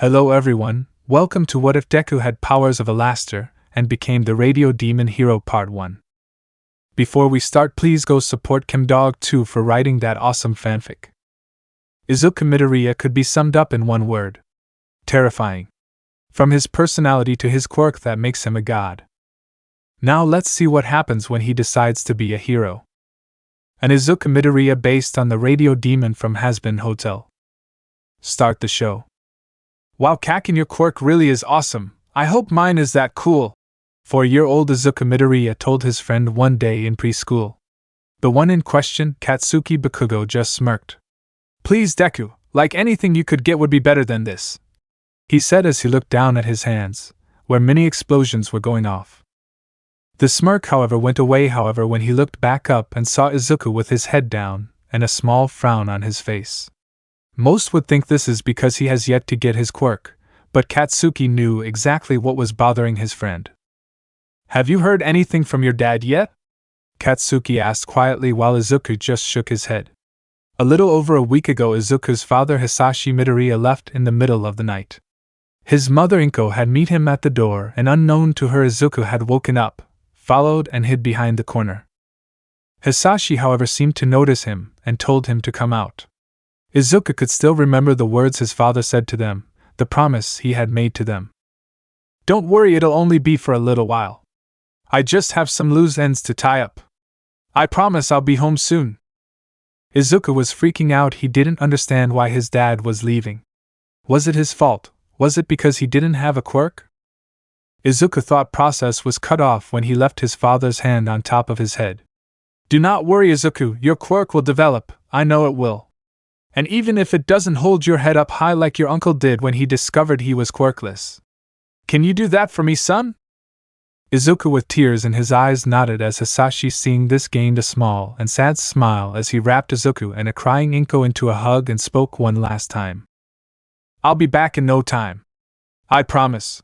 Hello everyone, welcome to What If Deku Had Powers of Alastor and Became the Radio Demon Hero Part 1. Before we start, please go support KimDog2 for writing that awesome fanfic. Izuku Midoriya could be summed up in one word. Terrifying. From his personality to his quirk that makes him a god. Now let's see what happens when he decides to be a hero. An Izuku Midoriya based on the radio demon from Hazbin Hotel. Start the show. Wow, Kaken, your quirk really is awesome. I hope mine is that cool. 4-year-old Izuku Midoriya told his friend one day in preschool. The one in question, Katsuki Bakugo, just smirked. Please, Deku, like anything you could get would be better than this, he said as he looked down at his hands, where many explosions were going off. The smirk, however, went away when he looked back up and saw Izuku with his head down and a small frown on his face. Most would think this is because he has yet to get his quirk, but Katsuki knew exactly what was bothering his friend. Have you heard anything from your dad yet? Katsuki asked quietly while Izuku just shook his head. A little over a week ago, Izuku's father Hisashi Midoriya left in the middle of the night. His mother Inko had met him at the door, and unknown to her Izuku had woken up, followed and hid behind the corner. Hisashi, however, seemed to notice him and told him to come out. Izuku could still remember the words his father said to them, the promise he had made to them. Don't worry, it'll only be for a little while. I just have some loose ends to tie up. I promise I'll be home soon. Izuku was freaking out. He didn't understand why his dad was leaving. Was it his fault? Was it because he didn't have a quirk? Izuku's thought process was cut off when he left his father's hand on top of his head. Do not worry, Izuku, your quirk will develop, I know it will. And even if it doesn't hold your head up high like your uncle did when he discovered he was quirkless. Can you do that for me, son? Izuku, with tears in his eyes, nodded as Hisashi, seeing this, gained a small and sad smile as he wrapped Izuku and a crying Inko into a hug and spoke one last time. I'll be back in no time. I promise.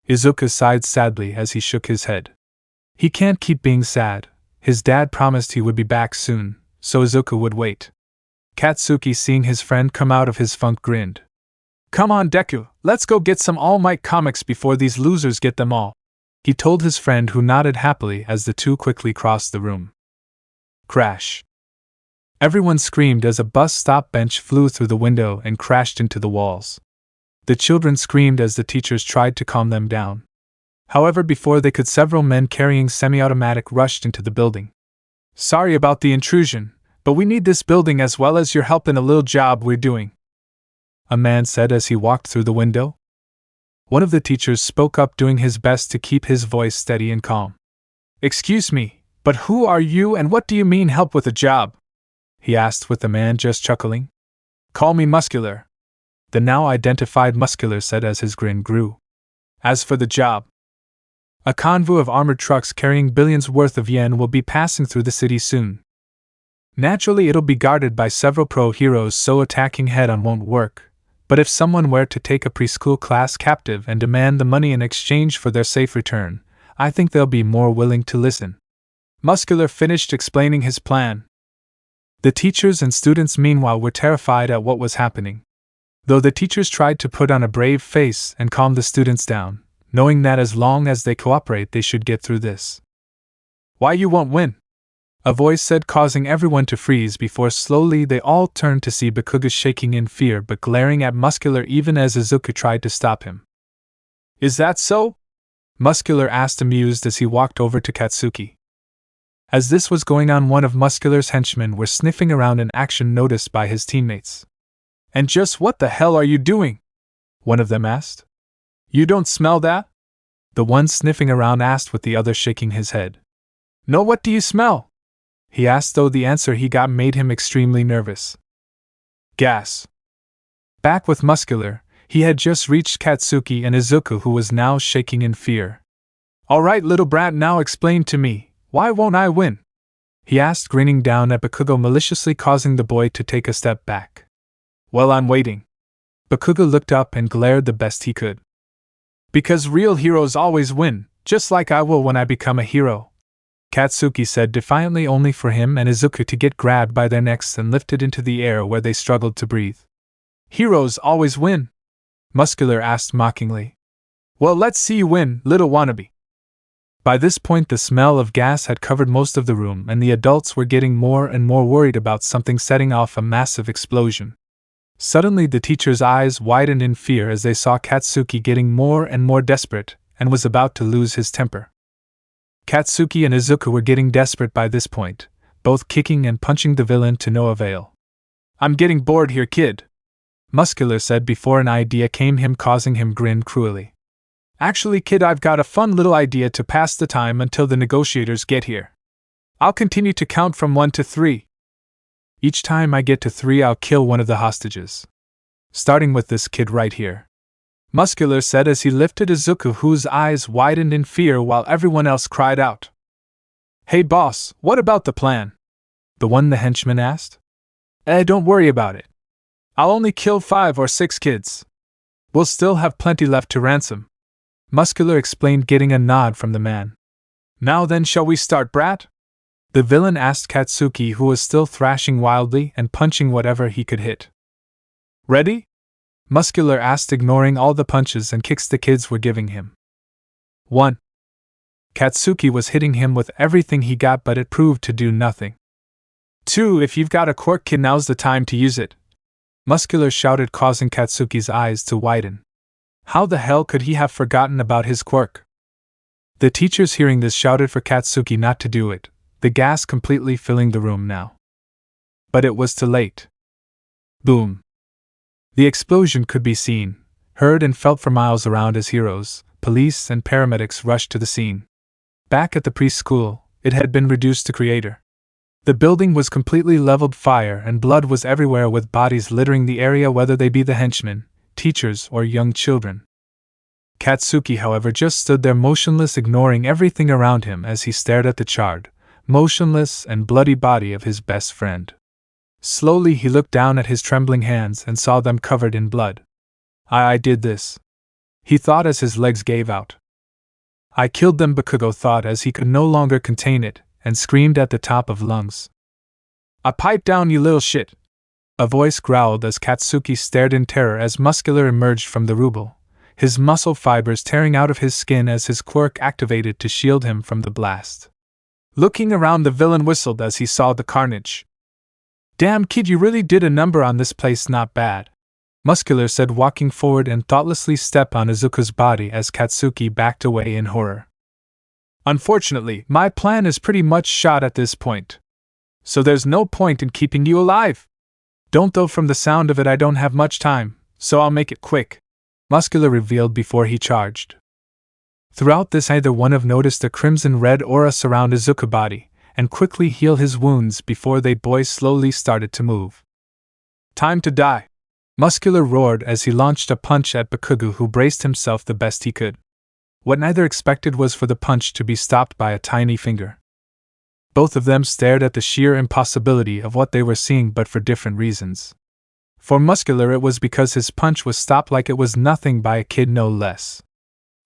Izuku sighed sadly as he shook his head. He can't keep being sad. His dad promised he would be back soon, so Izuku would wait. Katsuki, seeing his friend come out of his funk, grinned. Come on, Deku, let's go get some Almight comics before these losers get them all, he told his friend, who nodded happily as the two quickly crossed the room. Crash. Everyone screamed as a bus stop bench flew through the window and crashed into the walls. The children screamed as the teachers tried to calm them down. However, before they could, several men carrying semi-automatic rushed into the building. Sorry about the intrusion, but we need this building as well as your help in a little job we're doing, a man said as he walked through the window. One of the teachers spoke up, doing his best to keep his voice steady and calm. Excuse me, but who are you and what do you mean help with a job? He asked, with the man just chuckling. Call me Muscular, the now identified Muscular said as his grin grew. As for the job, a convoy of armored trucks carrying billions worth of yen will be passing through the city soon. Naturally, it'll be guarded by several pro heroes, so attacking head-on won't work, but if someone were to take a preschool class captive and demand the money in exchange for their safe return, I think they'll be more willing to listen. Muscular finished explaining his plan. The teachers and students meanwhile were terrified at what was happening. Though the teachers tried to put on a brave face and calm the students down, knowing that as long as they cooperate they should get through this. Why, you won't win, a voice said, causing everyone to freeze before slowly they all turned to see Bakugo shaking in fear but glaring at Muscular even as Izuku tried to stop him. Is that so? Muscular asked, amused as he walked over to Katsuki. As this was going on, one of Muscular's henchmen were sniffing around, an action noticed by his teammates. And just what the hell are you doing? One of them asked. You don't smell that? The one sniffing around asked, with the other shaking his head. No, what do you smell? He asked, though the answer he got made him extremely nervous. Gas. Back with Muscular, he had just reached Katsuki and Izuku, who was now shaking in fear. All right, little brat, now explain to me, why won't I win? He asked, grinning down at Bakugo, maliciously causing the boy to take a step back. Well, I'm waiting. Bakugo looked up and glared the best he could. Because real heroes always win, just like I will when I become a hero, Katsuki said defiantly, only for him and Izuku to get grabbed by their necks and lifted into the air where they struggled to breathe. Heroes always win. Muscular asked mockingly. Well, let's see you win, little wannabe. By this point, the smell of gas had covered most of the room, and the adults were getting more and more worried about something setting off a massive explosion. Suddenly, the teacher's eyes widened in fear as they saw Katsuki getting more and more desperate and was about to lose his temper. Katsuki and Izuku were getting desperate by this point, both kicking and punching the villain to no avail. I'm getting bored here, kid, Muscular said before an idea came him, causing him grin cruelly. Actually, kid, I've got a fun little idea to pass the time until the negotiators get here. I'll continue to count from 1 to 3. Each time I get to 3, I'll kill one of the hostages. Starting with this kid right here, Muscular said as he lifted Izuku, whose eyes widened in fear while everyone else cried out. Hey boss, what about the plan? The henchman asked. Don't worry about it. I'll only kill 5 or 6 kids. We'll still have plenty left to ransom, Muscular explained, getting a nod from the man. Now then, shall we start, brat? The villain asked Katsuki, who was still thrashing wildly and punching whatever he could hit. Ready? Muscular asked, ignoring all the punches and kicks the kids were giving him. 1. Katsuki was hitting him with everything he got, but it proved to do nothing. 2. If you've got a quirk, kid, now's the time to use it, Muscular shouted, causing Katsuki's eyes to widen. How the hell could he have forgotten about his quirk? The teachers, hearing this, shouted for Katsuki not to do it, the gas completely filling the room now. But it was too late. Boom. The explosion could be seen, heard, and felt for miles around as heroes, police, and paramedics rushed to the scene. Back at the preschool, it had been reduced to crater. The building was completely leveled, fire and blood was everywhere, with bodies littering the area, whether they be the henchmen, teachers, or young children. Katsuki, however, just stood there motionless, ignoring everything around him as he stared at the charred, motionless, and bloody body of his best friend. Slowly he looked down at his trembling hands and saw them covered in blood. I did this, he thought as his legs gave out. I killed them, Bakugo thought as he could no longer contain it, and screamed at the top of lungs. Pipe down, you little shit! A voice growled as Katsuki stared in terror as Muscular emerged from the rubble, his muscle fibers tearing out of his skin as his quirk activated to shield him from the blast. Looking around, the villain whistled as he saw the carnage. Damn, kid, you really did a number on this place, not bad, Muscular said, walking forward and thoughtlessly stepped on Izuku's body as Katsuki backed away in horror. Unfortunately, my plan is pretty much shot at this point, so there's no point in keeping you alive. Don't, though, from the sound of it I don't have much time, so I'll make it quick, Muscular revealed before he charged. Throughout this, either one have noticed a crimson-red aura surround Izuku's body, and quickly heal his wounds before they boys slowly started to move. Time to die, Muscular roared as he launched a punch at Bakugo, who braced himself the best he could. What neither expected was for the punch to be stopped by a tiny finger. Both of them stared at the sheer impossibility of what they were seeing, but for different reasons. For Muscular, it was because his punch was stopped like it was nothing by a kid, no less.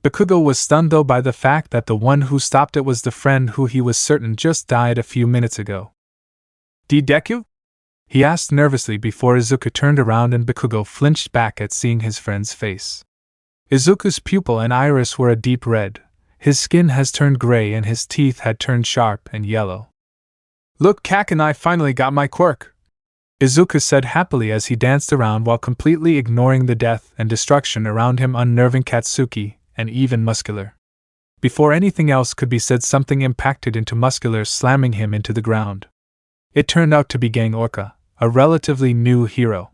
Bakugo was stunned, though, by the fact that the one who stopped it was the friend who he was certain just died a few minutes ago. Deku? He asked nervously before Izuku turned around, and Bakugo flinched back at seeing his friend's face. Izuku's pupil and iris were a deep red, his skin has turned gray, and his teeth had turned sharp and yellow. Look, Kak, and I finally got my quirk, Izuku said happily as he danced around while completely ignoring the death and destruction around him, unnerving Katsuki and even Muscular. Before anything else could be said, something impacted into Muscular, slamming him into the ground. It turned out to be Gang Orca, a relatively new hero.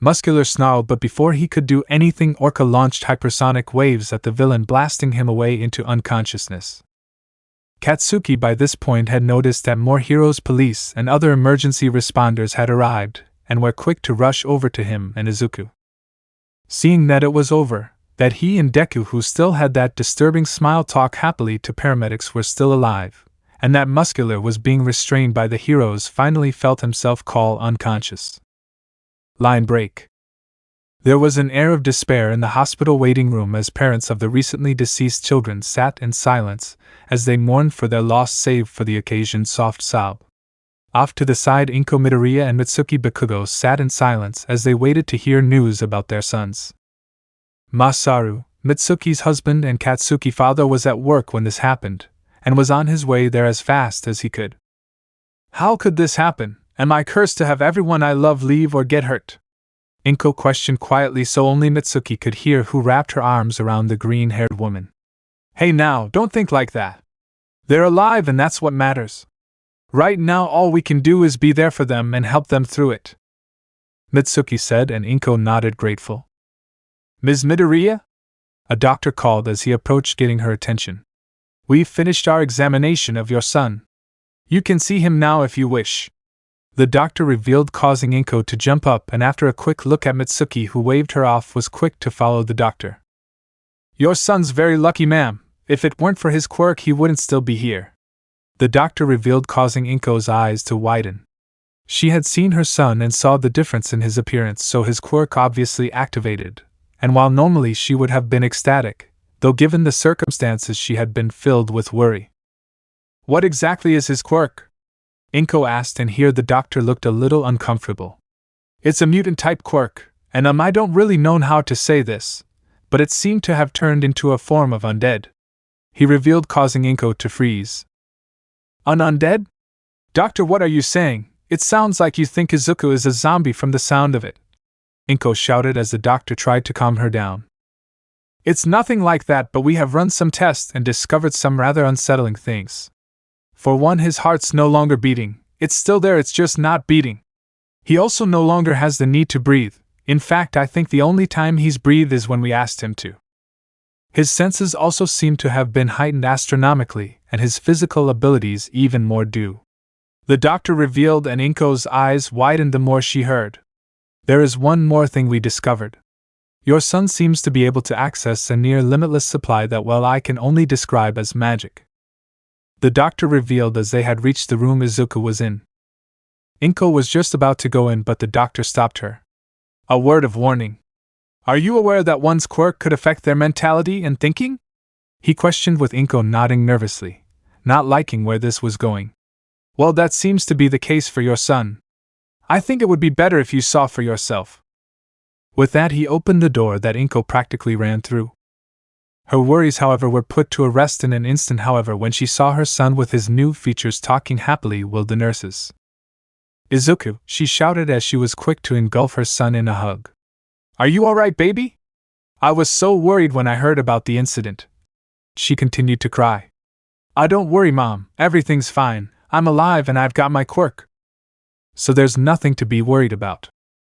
Muscular snarled, but before he could do anything, Orca launched hypersonic waves at the villain, blasting him away into unconsciousness. Katsuki by this point had noticed that more heroes, police, and other emergency responders had arrived, and were quick to rush over to him and Izuku. Seeing that it was over, that he and Deku, who still had that disturbing smile, talk happily to paramedics, were still alive, and that Muscular was being restrained by the heroes, finally felt himself call unconscious. Line break. There was an air of despair in the hospital waiting room as parents of the recently deceased children sat in silence as they mourned for their loss, save for the occasion's soft sob. Off to the side, Izuku Midoriya and Mitsuki Bakugo sat in silence as they waited to hear news about their sons. Masaru, Mitsuki's husband and Katsuki's father, was at work when this happened, and was on his way there as fast as he could. How could this happen? Am I cursed to have everyone I love leave or get hurt? Inko questioned quietly so only Mitsuki could hear, who wrapped her arms around the green-haired woman. Hey now, don't think like that. They're alive and that's what matters. Right now all we can do is be there for them and help them through it, Mitsuki said, and Inko nodded grateful. Ms. Midoriya? A doctor called as he approached, getting her attention. We've finished our examination of your son. You can see him now if you wish, the doctor revealed, causing Inko to jump up, and after a quick look at Mitsuki, who waved her off, was quick to follow the doctor. Your son's very lucky, ma'am. If it weren't for his quirk, he wouldn't still be here, the doctor revealed, causing Inko's eyes to widen. She had seen her son and saw the difference in his appearance, so his quirk obviously activated, and while normally she would have been ecstatic, though given the circumstances she had been filled with worry. What exactly is his quirk? Inko asked, and here the doctor looked a little uncomfortable. It's a mutant-type quirk, and I don't really know how to say this, but it seemed to have turned into a form of undead, he revealed, causing Inko to freeze. An undead? Doctor, what are you saying? It sounds like you think Izuku is a zombie from the sound of it, Inko shouted as the doctor tried to calm her down. It's nothing like that, but we have run some tests and discovered some rather unsettling things. For one, his heart's no longer beating. It's still there, it's just not beating. He also no longer has the need to breathe. In fact, I think the only time he's breathed is when we asked him to. His senses also seem to have been heightened astronomically, and his physical abilities even more due, the doctor revealed, and Inko's eyes widened the more she heard. There is one more thing we discovered. Your son seems to be able to access a near limitless supply that, well, I can only describe as magic, the doctor revealed as they had reached the room Izuku was in. Inko was just about to go in, but the doctor stopped her. A word of warning. Are you aware that one's quirk could affect their mentality and thinking? He questioned, with Inko nodding nervously, not liking where this was going. Well, that seems to be the case for your son. I think it would be better if you saw for yourself. With that, he opened the door that Inko practically ran through. Her worries, however, were put to rest in an instant, however, when she saw her son with his new features talking happily with the nurses. Izuku, she shouted as she was quick to engulf her son in a hug. Are you alright, baby? I was so worried when I heard about the incident, she continued to cry. Don't worry, Mom, everything's fine. I'm alive and I've got my quirk. So there's nothing to be worried about,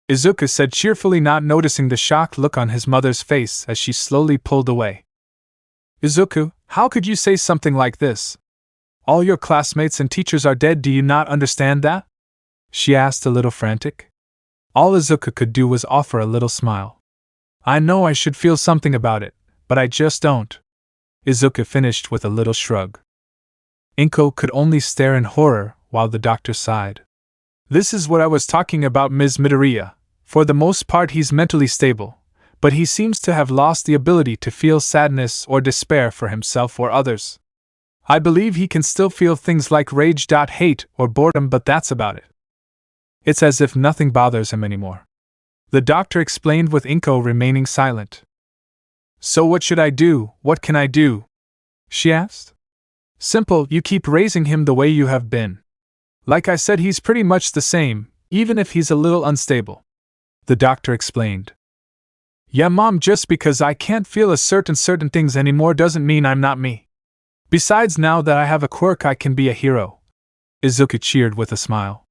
Izuku said cheerfully, not noticing the shocked look on his mother's face as she slowly pulled away. Izuku, how could you say something like this? All your classmates and teachers are dead, do you not understand that? She asked, a little frantic. All Izuku could do was offer a little smile. I know I should feel something about it, but I just don't, Izuku finished with a little shrug. Inko could only stare in horror while the doctor sighed. This is what I was talking about, Ms. Midoriya. For the most part he's mentally stable, but he seems to have lost the ability to feel sadness or despair for himself or others. I believe he can still feel things like rage, hate, or boredom, but that's about it. It's as if nothing bothers him anymore, the doctor explained, with Inko remaining silent. So what should I do? What can I do? She asked. Simple, you keep raising him the way you have been. Like I said, he's pretty much the same, even if he's a little unstable, the doctor explained. Yeah, Mom, just because I can't feel certain things anymore doesn't mean I'm not me. Besides, now that I have a quirk, I can be a hero, Izuku cheered with a smile.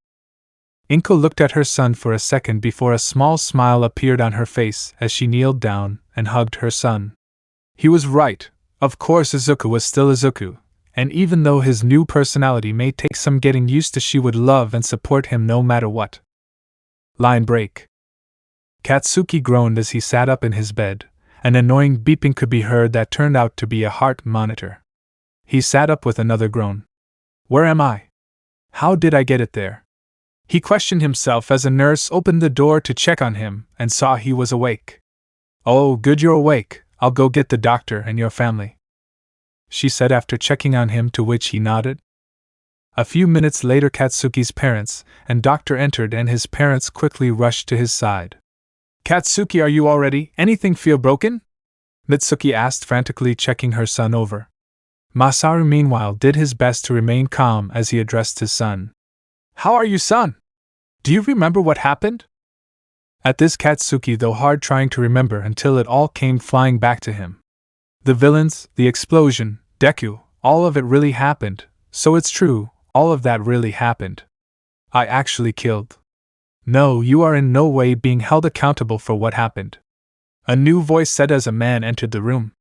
Inko looked at her son for a second before a small smile appeared on her face as she kneeled down and hugged her son. He was right. Of course, Izuku was still Izuku, and even though his new personality may take some getting used to, she would love and support him no matter what. Line break. Katsuki groaned as he sat up in his bed. An annoying beeping could be heard that turned out to be a heart monitor. He sat up with another groan. Where am I? How did I get it there? He questioned himself as a nurse opened the door to check on him and saw he was awake. Oh, good, you're awake. I'll go get the doctor and your family, she said after checking on him, to which he nodded. A few minutes later, Katsuki's parents and doctor entered, and his parents quickly rushed to his side. Katsuki, are you all ready? Anything feel broken? Mitsuki asked, frantically checking her son over. Masaru meanwhile did his best to remain calm as he addressed his son. How are you, son? Do you remember what happened? At this, Katsuki though hard trying to remember until it all came flying back to him. The villains, the explosion, Deku, all of it really happened, so it's true, all of that really happened. I actually killed. No, you are in no way being held accountable for what happened. A new voice said as a man entered the room.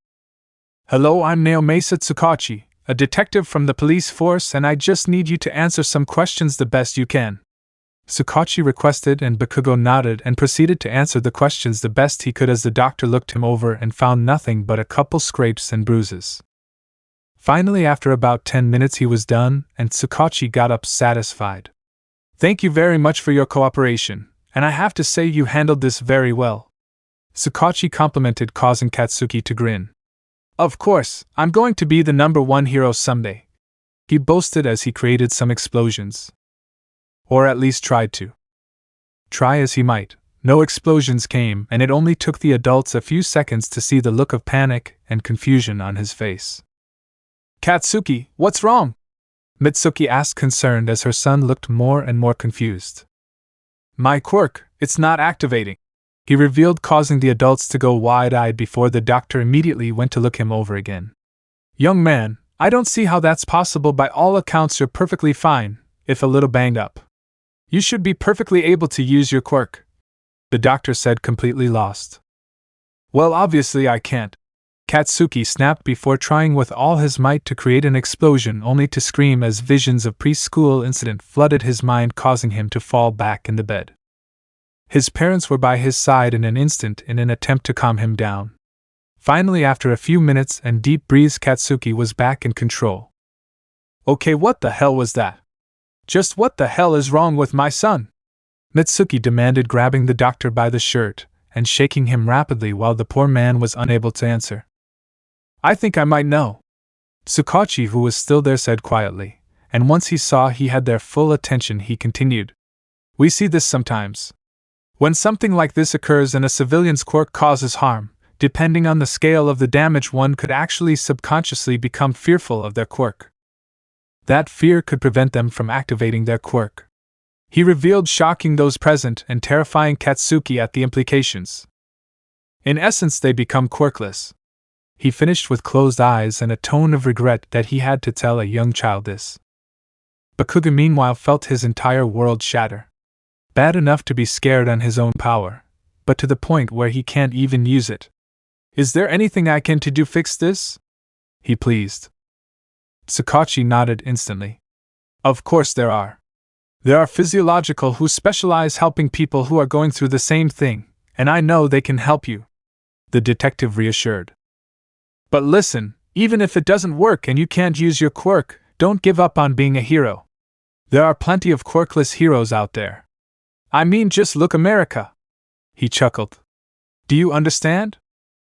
Hello, I'm Naomasa Tsukachi, a detective from the police force, and I just need you to answer some questions the best you can. Tsukachi requested, and Bakugo nodded and proceeded to answer the questions the best he could as the doctor looked him over and found nothing but a couple scrapes and bruises. Finally, after about 10 minutes he was done, and Tsukachi got up satisfied. Thank you very much for your cooperation, and I have to say you handled this very well. Tsukachi complimented, causing Katsuki to grin. Of course, I'm going to be the #1 hero someday, he boasted as he created some explosions. Or at least tried to. Try as he might, no explosions came, and it only took the adults a few seconds to see the look of panic and confusion on his face. Katsuki, what's wrong? Mitsuki asked, concerned as her son looked more and more confused. My quirk, it's not activating, he revealed, causing the adults to go wide-eyed before the doctor immediately went to look him over again. Young man, I don't see how that's possible. By all accounts you're perfectly fine, if a little banged up. You should be perfectly able to use your quirk, the doctor said, completely lost. Well, obviously I can't, Katsuki snapped before trying with all his might to create an explosion, only to scream as visions of preschool incident flooded his mind, causing him to fall back in the bed. His parents were by his side in an instant in an attempt to calm him down. Finally, after a few minutes and deep breaths, Katsuki was back in control. Okay, what the hell was that? Just what the hell is wrong with my son? Mitsuki demanded, grabbing the doctor by the shirt and shaking him rapidly while the poor man was unable to answer. I think I might know, Tsukachi, who was still there, said quietly, and once he saw he had their full attention he continued. We see this sometimes. When something like this occurs and a civilian's quirk causes harm, depending on the scale of the damage, one could actually subconsciously become fearful of their quirk. That fear could prevent them from activating their quirk, he revealed, shocking those present and terrifying Katsuki at the implications. In essence, they become quirkless. He finished with closed eyes and a tone of regret that he had to tell a young child this. Bakugo meanwhile felt his entire world shatter. Bad enough to be scared on his own power, but to the point where he can't even use it. Is there anything I can do to fix this? He pleased. Tsukachi nodded instantly. Of course there are. There are physiological who specialize helping people who are going through the same thing, and I know they can help you, the detective reassured. But listen, even if it doesn't work and you can't use your quirk, don't give up on being a hero. There are plenty of quirkless heroes out there. I mean, just look America. He chuckled. Do you understand?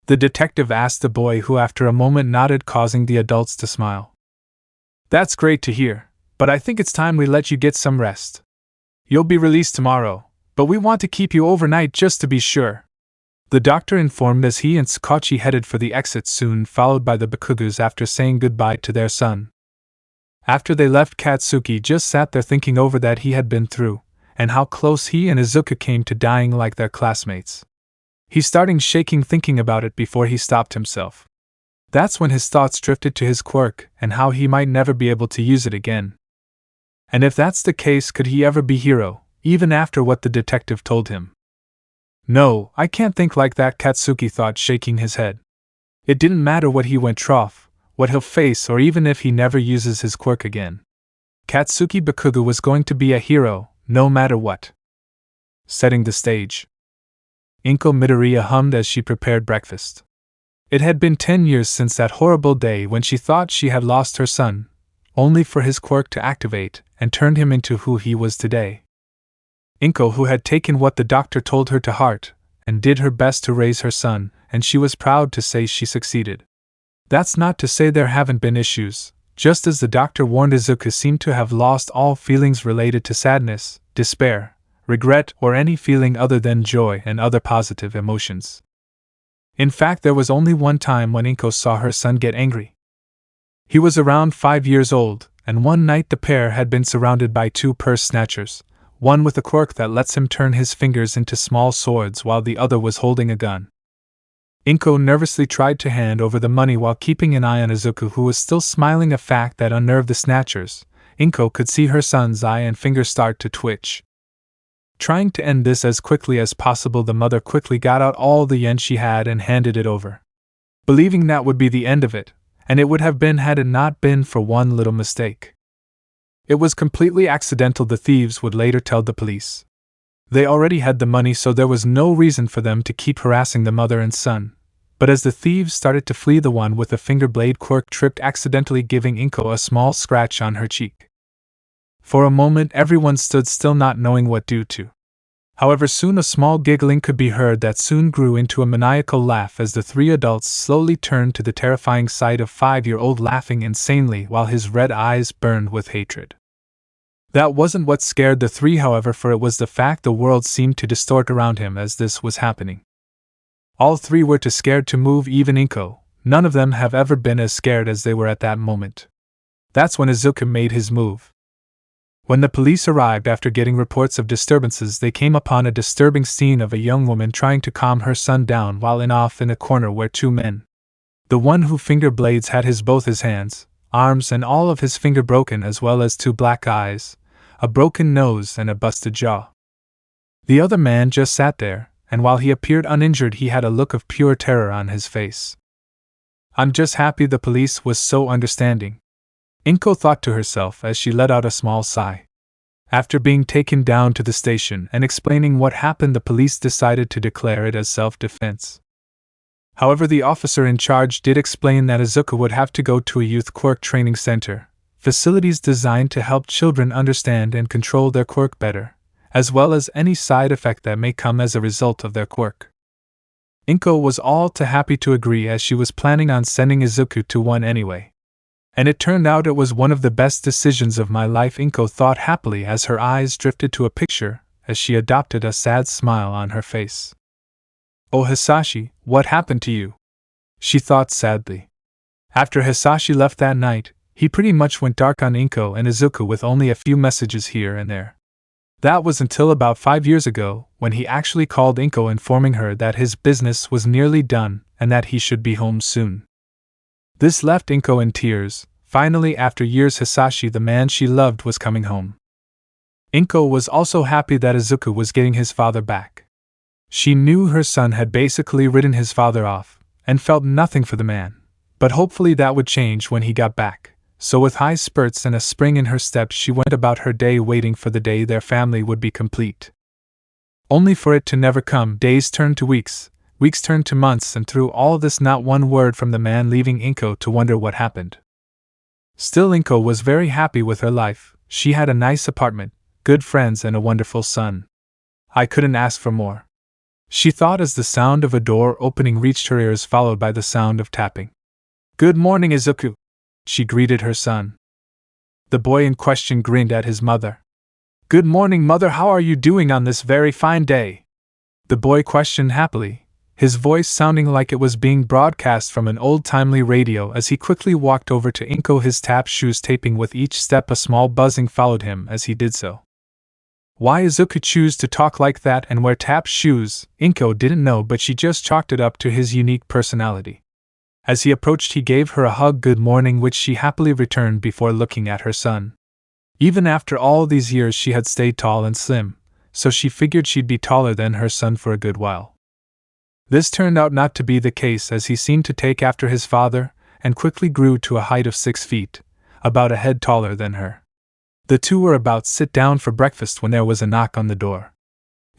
The detective asked the boy, who after a moment nodded, causing the adults to smile. That's great to hear, but I think it's time we let you get some rest. You'll be released tomorrow, but we want to keep you overnight just to be sure, the doctor informed as he and Tsukachi headed for the exit, soon followed by the Bakugos after saying goodbye to their son. After they left, Katsuki just sat there thinking over that he had been through, and how close he and Izuku came to dying like their classmates. He started shaking thinking about it before he stopped himself. That's when his thoughts drifted to his quirk and how he might never be able to use it again. And if that's the case, could he ever be hero, even after what the detective told him? No, I can't think like that, Katsuki thought, shaking his head. It didn't matter what he went through, what he'll face, or even if he never uses his quirk again. Katsuki Bakugo was going to be a hero, no matter what. Setting the stage. Izuku Midoriya hummed as she prepared breakfast. It had been 10 years since that horrible day when she thought she had lost her son, only for his quirk to activate and turned him into who he was today. Izuku, who had taken what the doctor told her to heart, and did her best to raise her son, and she was proud to say she succeeded. That's not to say there haven't been issues. Just as the doctor warned, Izuku seemed to have lost all feelings related to sadness, despair, regret, or any feeling other than joy and other positive emotions. In fact, there was only one time when Inko saw her son get angry. He was around 5 years old, and one night the pair had been surrounded by two purse snatchers, one with a quirk that lets him turn his fingers into small swords while the other was holding a gun. Inko nervously tried to hand over the money while keeping an eye on Izuku, who was still smiling, a fact that unnerved the snatchers. Inko could see her son's eye and finger start to twitch. Trying to end this as quickly as possible, the mother quickly got out all the yen she had and handed it over, believing that would be the end of it, and it would have been had it not been for one little mistake. It was completely accidental, the thieves would later tell the police. They already had the money, so there was no reason for them to keep harassing the mother and son. But as the thieves started to flee, the one with the finger blade quirk tripped, accidentally giving Inko a small scratch on her cheek. For a moment everyone stood still, not knowing what to do. However, soon a small giggling could be heard that soon grew into a maniacal laugh as the three adults slowly turned to the terrifying sight of 5-year-old laughing insanely while his red eyes burned with hatred. That wasn't what scared the three, however, for it was the fact the world seemed to distort around him as this was happening. All three were too scared to move, even Inko. None of them have ever been as scared as they were at that moment. That's when Izuku made his move. When the police arrived after getting reports of disturbances, they came upon a disturbing scene of a young woman trying to calm her son down while off in a corner were two men. The one who finger blades had both his hands, arms and all of his finger broken, as well as two black eyes, a broken nose and a busted jaw. The other man just sat there, and while he appeared uninjured, he had a look of pure terror on his face. I'm just happy the police was so understanding, Inko thought to herself as she let out a small sigh. After being taken down to the station and explaining what happened, the police decided to declare it as self-defense. However, the officer in charge did explain that Izuku would have to go to a youth quirk training center, facilities designed to help children understand and control their quirk better, as well as any side effect that may come as a result of their quirk. Inko was all too happy to agree, as she was planning on sending Izuku to one anyway. And it turned out it was one of the best decisions of my life, Inko thought happily as her eyes drifted to a picture, as she adopted a sad smile on her face. Oh Hisashi, what happened to you? She thought sadly. After Hisashi left that night, he pretty much went dark on Inko and Izuku, with only a few messages here and there. That was until about 5 years ago, when he actually called Inko informing her that his business was nearly done and that he should be home soon. This left Inko in tears. Finally, after years, Hisashi, the man she loved, was coming home. Inko was also happy that Izuku was getting his father back. She knew her son had basically ridden his father off, and felt nothing for the man, but hopefully that would change when he got back. So with high spirits and a spring in her step, she went about her day, waiting for the day their family would be complete. Only for it to never come. Days turned to weeks, weeks turned to months, and through all this not one word from the man, leaving Inko to wonder what happened. Still, Inko was very happy with her life. She had a nice apartment, good friends, and a wonderful son. I couldn't ask for more, she thought as the sound of a door opening reached her ears, followed by the sound of tapping. Good morning, Izuku, she greeted her son. The boy in question grinned at his mother. Good morning, mother, how are you doing on this very fine day? The boy questioned happily, his voice sounding like it was being broadcast from an old-timely radio, as he quickly walked over to Inko, his tap shoes taping with each step. A small buzzing followed him as he did so. Why Izuku choose to talk like that and wear tap shoes, Inko didn't know, but she just chalked it up to his unique personality. As he approached, he gave her a hug. Good morning, which she happily returned before looking at her son. Even after all these years, she had stayed tall and slim, so she figured she'd be taller than her son for a good while. This turned out not to be the case, as he seemed to take after his father, and quickly grew to a height of 6 feet, about a head taller than her. The two were about to sit down for breakfast when there was a knock on the door.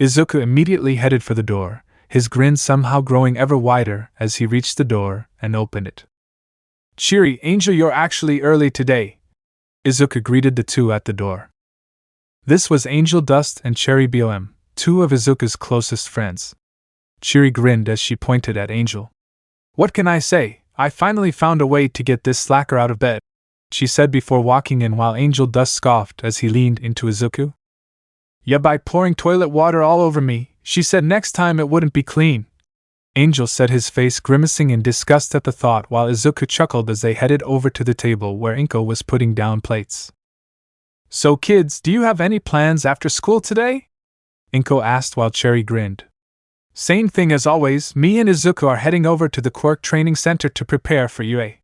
Izuku immediately headed for the door, his grin somehow growing ever wider as he reached the door and opened it. Cheery, Angel, you're actually early today, Izuku greeted the two at the door. This was Angel Dust and Cherry Bom, two of Izuku's closest friends. Cheery grinned as she pointed at Angel. What can I say? I finally found a way to get this slacker out of bed, she said before walking in, while Angel Dust scoffed as he leaned into Izuku. Yeah, by pouring toilet water all over me. She said next time it wouldn't be clean, Angel said, his face grimacing in disgust at the thought, while Izuku chuckled as they headed over to the table where Inko was putting down plates. So kids, do you have any plans after school today? Inko asked while Cherry grinned. Same thing as always, me and Izuku are heading over to the Quirk training center to prepare for UA.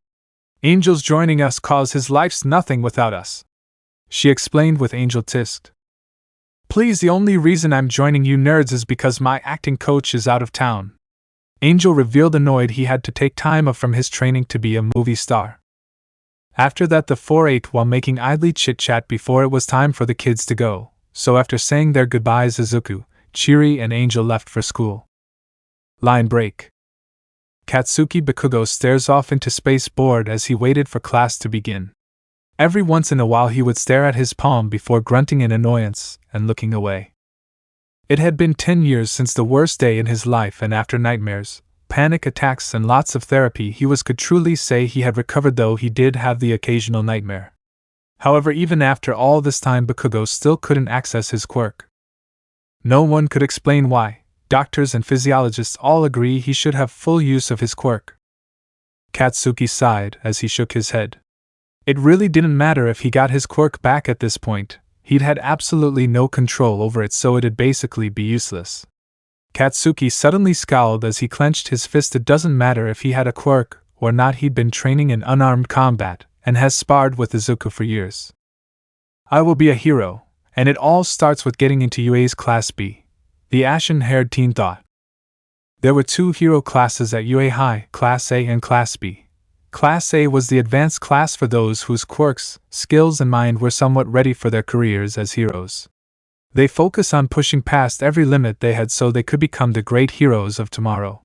Angel's joining us cause his life's nothing without us, she explained with Angel tisk. Please, the only reason I'm joining you nerds is because my acting coach is out of town. Angel revealed, annoyed he had to take time off from his training to be a movie star. After that, the four ate while making idly chit-chat before it was time for the kids to go, so after saying their goodbyes, Izuku, Chiri and Angel left for school. Line break. Katsuki Bakugo stares off into space, bored as he waited for class to begin. Every once in a while he would stare at his palm before grunting in annoyance and looking away. It had been 10 years since the worst day in his life, and after nightmares, panic attacks and lots of therapy could truly say he had recovered, though he did have the occasional nightmare. However, even after all this time, Bakugo still couldn't access his quirk. No one could explain why. Doctors and physiologists all agree he should have full use of his quirk. Katsuki sighed as he shook his head. It really didn't matter if he got his quirk back at this point. He'd had absolutely no control over it, so it'd basically be useless. Katsuki suddenly scowled as he clenched his fist. It doesn't matter if he had a quirk or not, he'd been training in unarmed combat and has sparred with Izuku for years. I will be a hero, and it all starts with getting into UA's Class B, the ashen-haired teen thought. There were 2 hero classes at UA High, Class A and Class B. Class A was the advanced class for those whose quirks, skills and mind were somewhat ready for their careers as heroes. They focus on pushing past every limit they had so they could become the great heroes of tomorrow.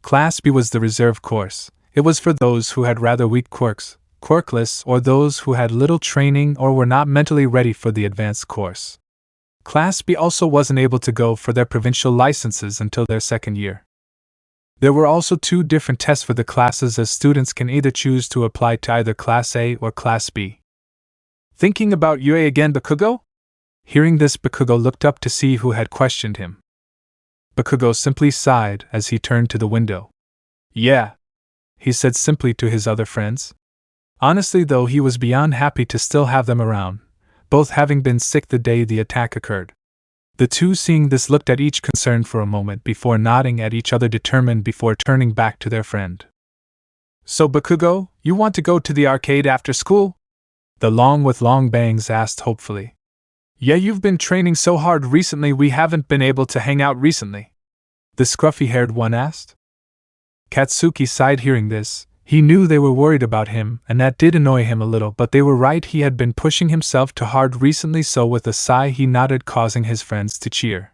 Class B was the reserve course. It was for those who had rather weak quirks, Quirkless, or those who had little training or were not mentally ready for the advanced course. Class B also wasn't able to go for their provincial licenses until their second year. There were also 2 different tests for the classes, as students can either choose to apply to either Class A or Class B. Thinking about UA again, Bakugo? Hearing this, Bakugo looked up to see who had questioned him. Bakugo simply sighed as he turned to the window. Yeah, he said simply to his other friends. Honestly though, he was beyond happy to still have them around, both having been sick the day the attack occurred. The 2, seeing this, looked at each concerned for a moment before nodding at each other, determined before turning back to their friend. So Bakugo, you want to go to the arcade after school? The long with long bangs asked hopefully. Yeah, you've been training so hard recently we haven't been able to hang out recently, the scruffy-haired one asked. Katsuki sighed hearing this. He knew they were worried about him, and that did annoy him a little, but they were right. He had been pushing himself too hard recently, so with a sigh he nodded, causing his friends to cheer.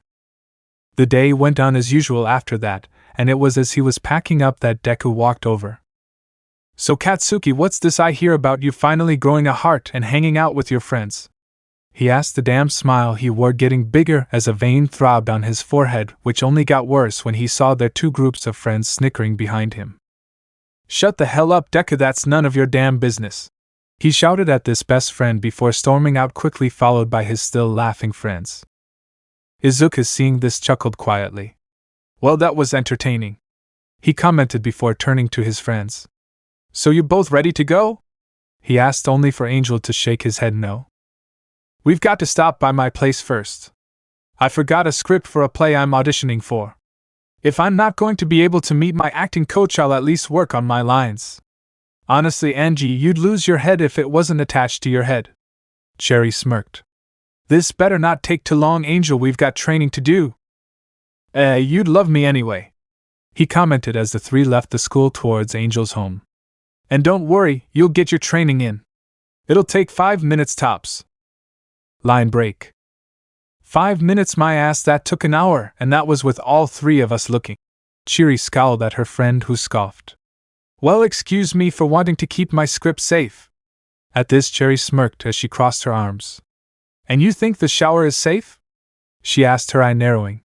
The day went on as usual after that, and it was as he was packing up that Deku walked over. So Katsuki, what's this I hear about you finally growing a heart and hanging out with your friends? He asked, the damn smile he wore getting bigger as a vein throbbed on his forehead, which only got worse when he saw their 2 groups of friends snickering behind him. Shut the hell up, Deku, that's none of your damn business, he shouted at this best friend before storming out quickly, followed by his still laughing friends. Izuku, seeing this, chuckled quietly. Well, that was entertaining, he commented before turning to his friends. So you both ready to go? He asked, only for Angel to shake his head no. We've got to stop by my place first. I forgot a script for a play I'm auditioning for. If I'm not going to be able to meet my acting coach, I'll at least work on my lines. Honestly, Angie, you'd lose your head if it wasn't attached to your head. Cherry smirked. This better not take too long, Angel, we've got training to do. You'd love me anyway, he commented as the 3 left the school towards Angel's home. And don't worry, you'll get your training in. It'll take 5 minutes tops. Line break. 5 minutes, my ass, that took an hour, and that was with all 3 of us looking. Chiri scowled at her friend, who scoffed. Well, excuse me for wanting to keep my script safe. At this, Cherry smirked as she crossed her arms. And you think the shower is safe? She asked, her eye narrowing.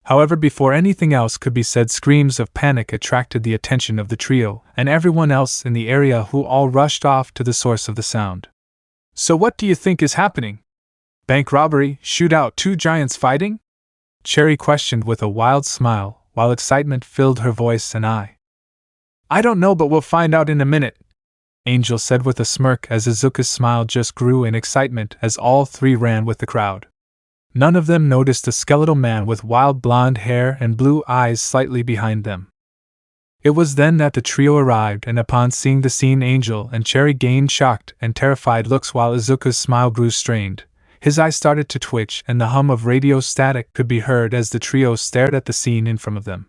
However, before anything else could be said, screams of panic attracted the attention of the trio and everyone else in the area, who all rushed off to the source of the sound. So what do you think is happening? Bank robbery, shootout, 2 giants fighting? Cherry questioned with a wild smile, while excitement filled her voice and eye. I don't know, but we'll find out in a minute, Angel said with a smirk as Izuku's smile just grew in excitement as all three ran with the crowd. None of them noticed a skeletal man with wild blonde hair and blue eyes slightly behind them. It was then that the trio arrived, and upon seeing the scene, Angel and Cherry gained shocked and terrified looks while Izuku's smile grew strained. His eyes started to twitch, and the hum of radio static could be heard as the trio stared at the scene in front of them.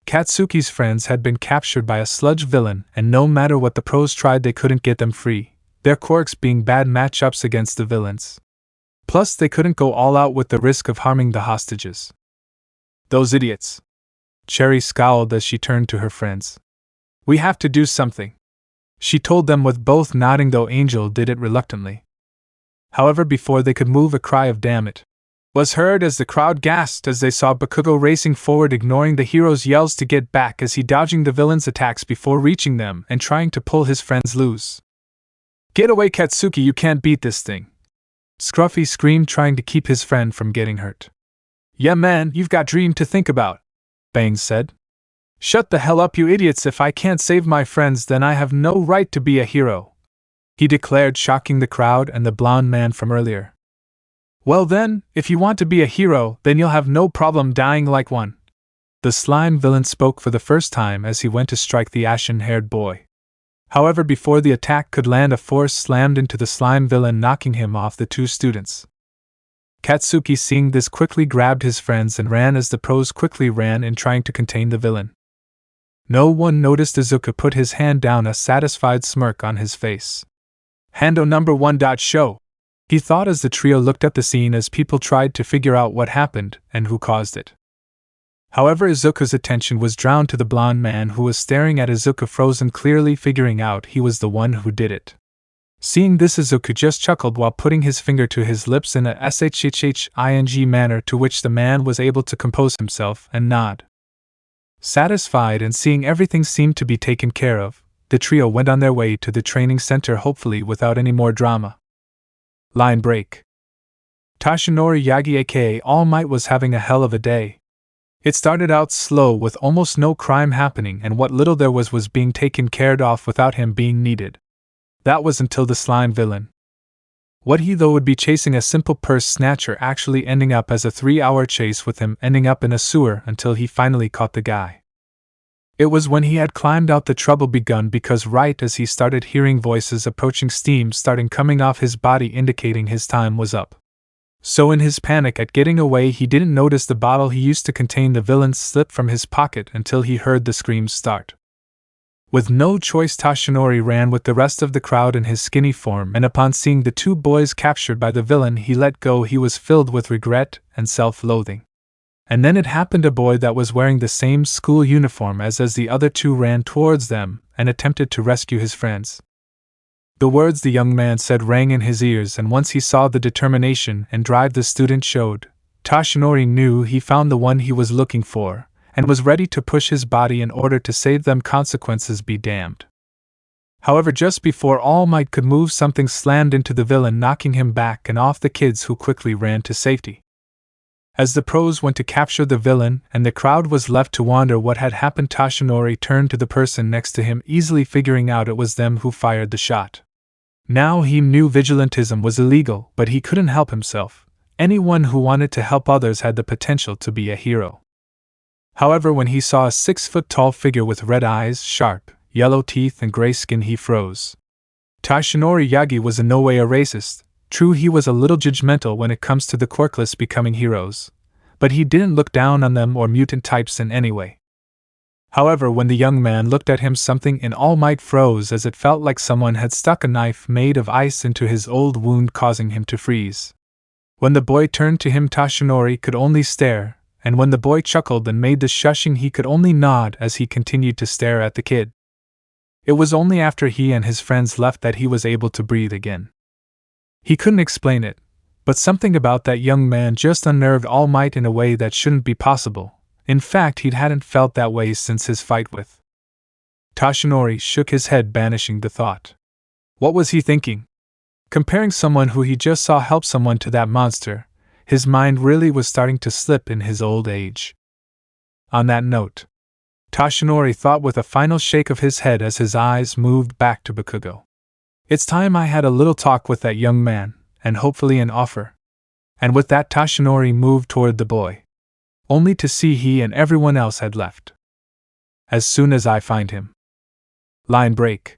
Katsuki's friends had been captured by a sludge villain, and no matter what the pros tried, they couldn't get them free, their quirks being bad matchups against the villains. Plus, they couldn't go all out with the risk of harming the hostages. Those idiots! Cherry scowled as she turned to her friends. We have to do something, she told them, with both nodding, though Angel did it reluctantly. However, before they could move, a cry of "damn it" was heard as the crowd gasped as they saw Bakugo racing forward, ignoring the hero's yells to get back as he dodging the villains' attacks before reaching them and trying to pull his friends loose. Get away, Katsuki, you can't beat this thing, Scruffy screamed, trying to keep his friend from getting hurt. Yeah man, you've got dream to think about, Bang said. Shut the hell up, you idiots. If I can't save my friends, then I have no right to be a hero, he declared, shocking the crowd and the blonde man from earlier. Well then, if you want to be a hero, then you'll have no problem dying like one. The slime villain spoke for the first time as he went to strike the ashen-haired boy. However, before the attack could land, a force slammed into the slime villain, knocking him off the two students. Katsuki, seeing this, quickly grabbed his friends and ran as the pros quickly ran in trying to contain the villain. No one noticed Izuku put his hand down, a satisfied smirk on his face. Hando number 1. Show, he thought as the trio looked at the scene as people tried to figure out what happened and who caused it. However, Izuku's attention was drawn to the blonde man who was staring at Izuku, frozen, clearly figuring out he was the one who did it. Seeing this, Izuku just chuckled while putting his finger to his lips in a shhhing manner, to which the man was able to compose himself and nod. Satisfied and seeing everything seemed to be taken care of, the trio went on their way to the training center, hopefully without any more drama. Line break. Toshinori Yagi aka Almight was having a hell of a day. It started out slow with almost no crime happening, and what little there was being taken care of without him being needed. That was until the slime villain. What he though would be chasing a simple purse snatcher, actually ending up as a 3-hour chase with him ending up in a sewer until he finally caught the guy. It was when he had climbed out the trouble begun, because right as he started hearing voices approaching, steam starting coming off his body indicating his time was up. So in his panic at getting away, he didn't notice the bottle he used to contain the villain slip from his pocket until he heard the screams start. With no choice, Toshinori ran with the rest of the crowd in his skinny form, and upon seeing the two boys captured by the villain, he let go. He was filled with regret and self-loathing. And then it happened. A boy that was wearing the same school uniform as the other two ran towards them and attempted to rescue his friends. The words the young man said rang in his ears, and once he saw the determination and drive the student showed, Toshinori knew he found the one he was looking for, and was ready to push his body in order to save them. Consequences be damned. However, just before Almight could move, something slammed into the villain, knocking him back and off the kids, who quickly ran to safety. As the pros went to capture the villain and the crowd was left to wonder what had happened, Toshinori turned to the person next to him, easily figuring out it was them who fired the shot. Now he knew vigilantism was illegal, but he couldn't help himself. Anyone who wanted to help others had the potential to be a hero. However, when he saw a 6-foot-tall figure with red eyes, sharp, yellow teeth and gray skin, he froze. Toshinori Yagi was in no way a racist. True, he was a little judgmental when it comes to the Quirkless becoming heroes, but he didn't look down on them or mutant types in any way. However, when the young man looked at him, something in Almight froze, as it felt like someone had stuck a knife made of ice into his old wound, causing him to freeze. When the boy turned to him, Toshinori could only stare, and when the boy chuckled and made the shushing, he could only nod as he continued to stare at the kid. It was only after he and his friends left that he was able to breathe again. He couldn't explain it, but something about that young man just unnerved Almight in a way that shouldn't be possible. In fact, he hadn't felt that way since his fight with. Toshinori shook his head, banishing the thought. What was he thinking? Comparing someone who he just saw help someone to that monster, his mind really was starting to slip in his old age. On that note, Toshinori thought with a final shake of his head as his eyes moved back to Bakugo. It's time I had a little talk with that young man, and hopefully an offer. And with that Toshinori moved toward the boy, only to see he and everyone else had left. As soon as I find him. Line break.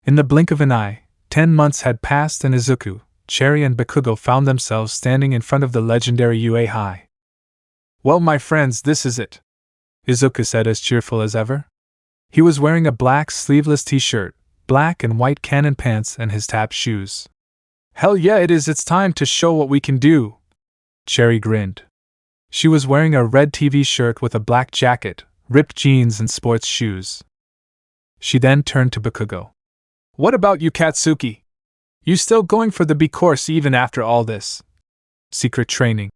In the blink of an eye, 10 months had passed and Izuku, Cherry and Bakugo found themselves standing in front of the legendary UA High. Well, my friends, this is it, Izuku said as cheerful as ever. He was wearing a black sleeveless t-shirt, black and white cannon pants and his tap shoes. Hell yeah, it's time to show what we can do. Cherry grinned. She was wearing a red TV shirt with a black jacket, ripped jeans and sports shoes. She then turned to Bakugo. What about you, Katsuki? You still going for the B course even after all this? Secret training.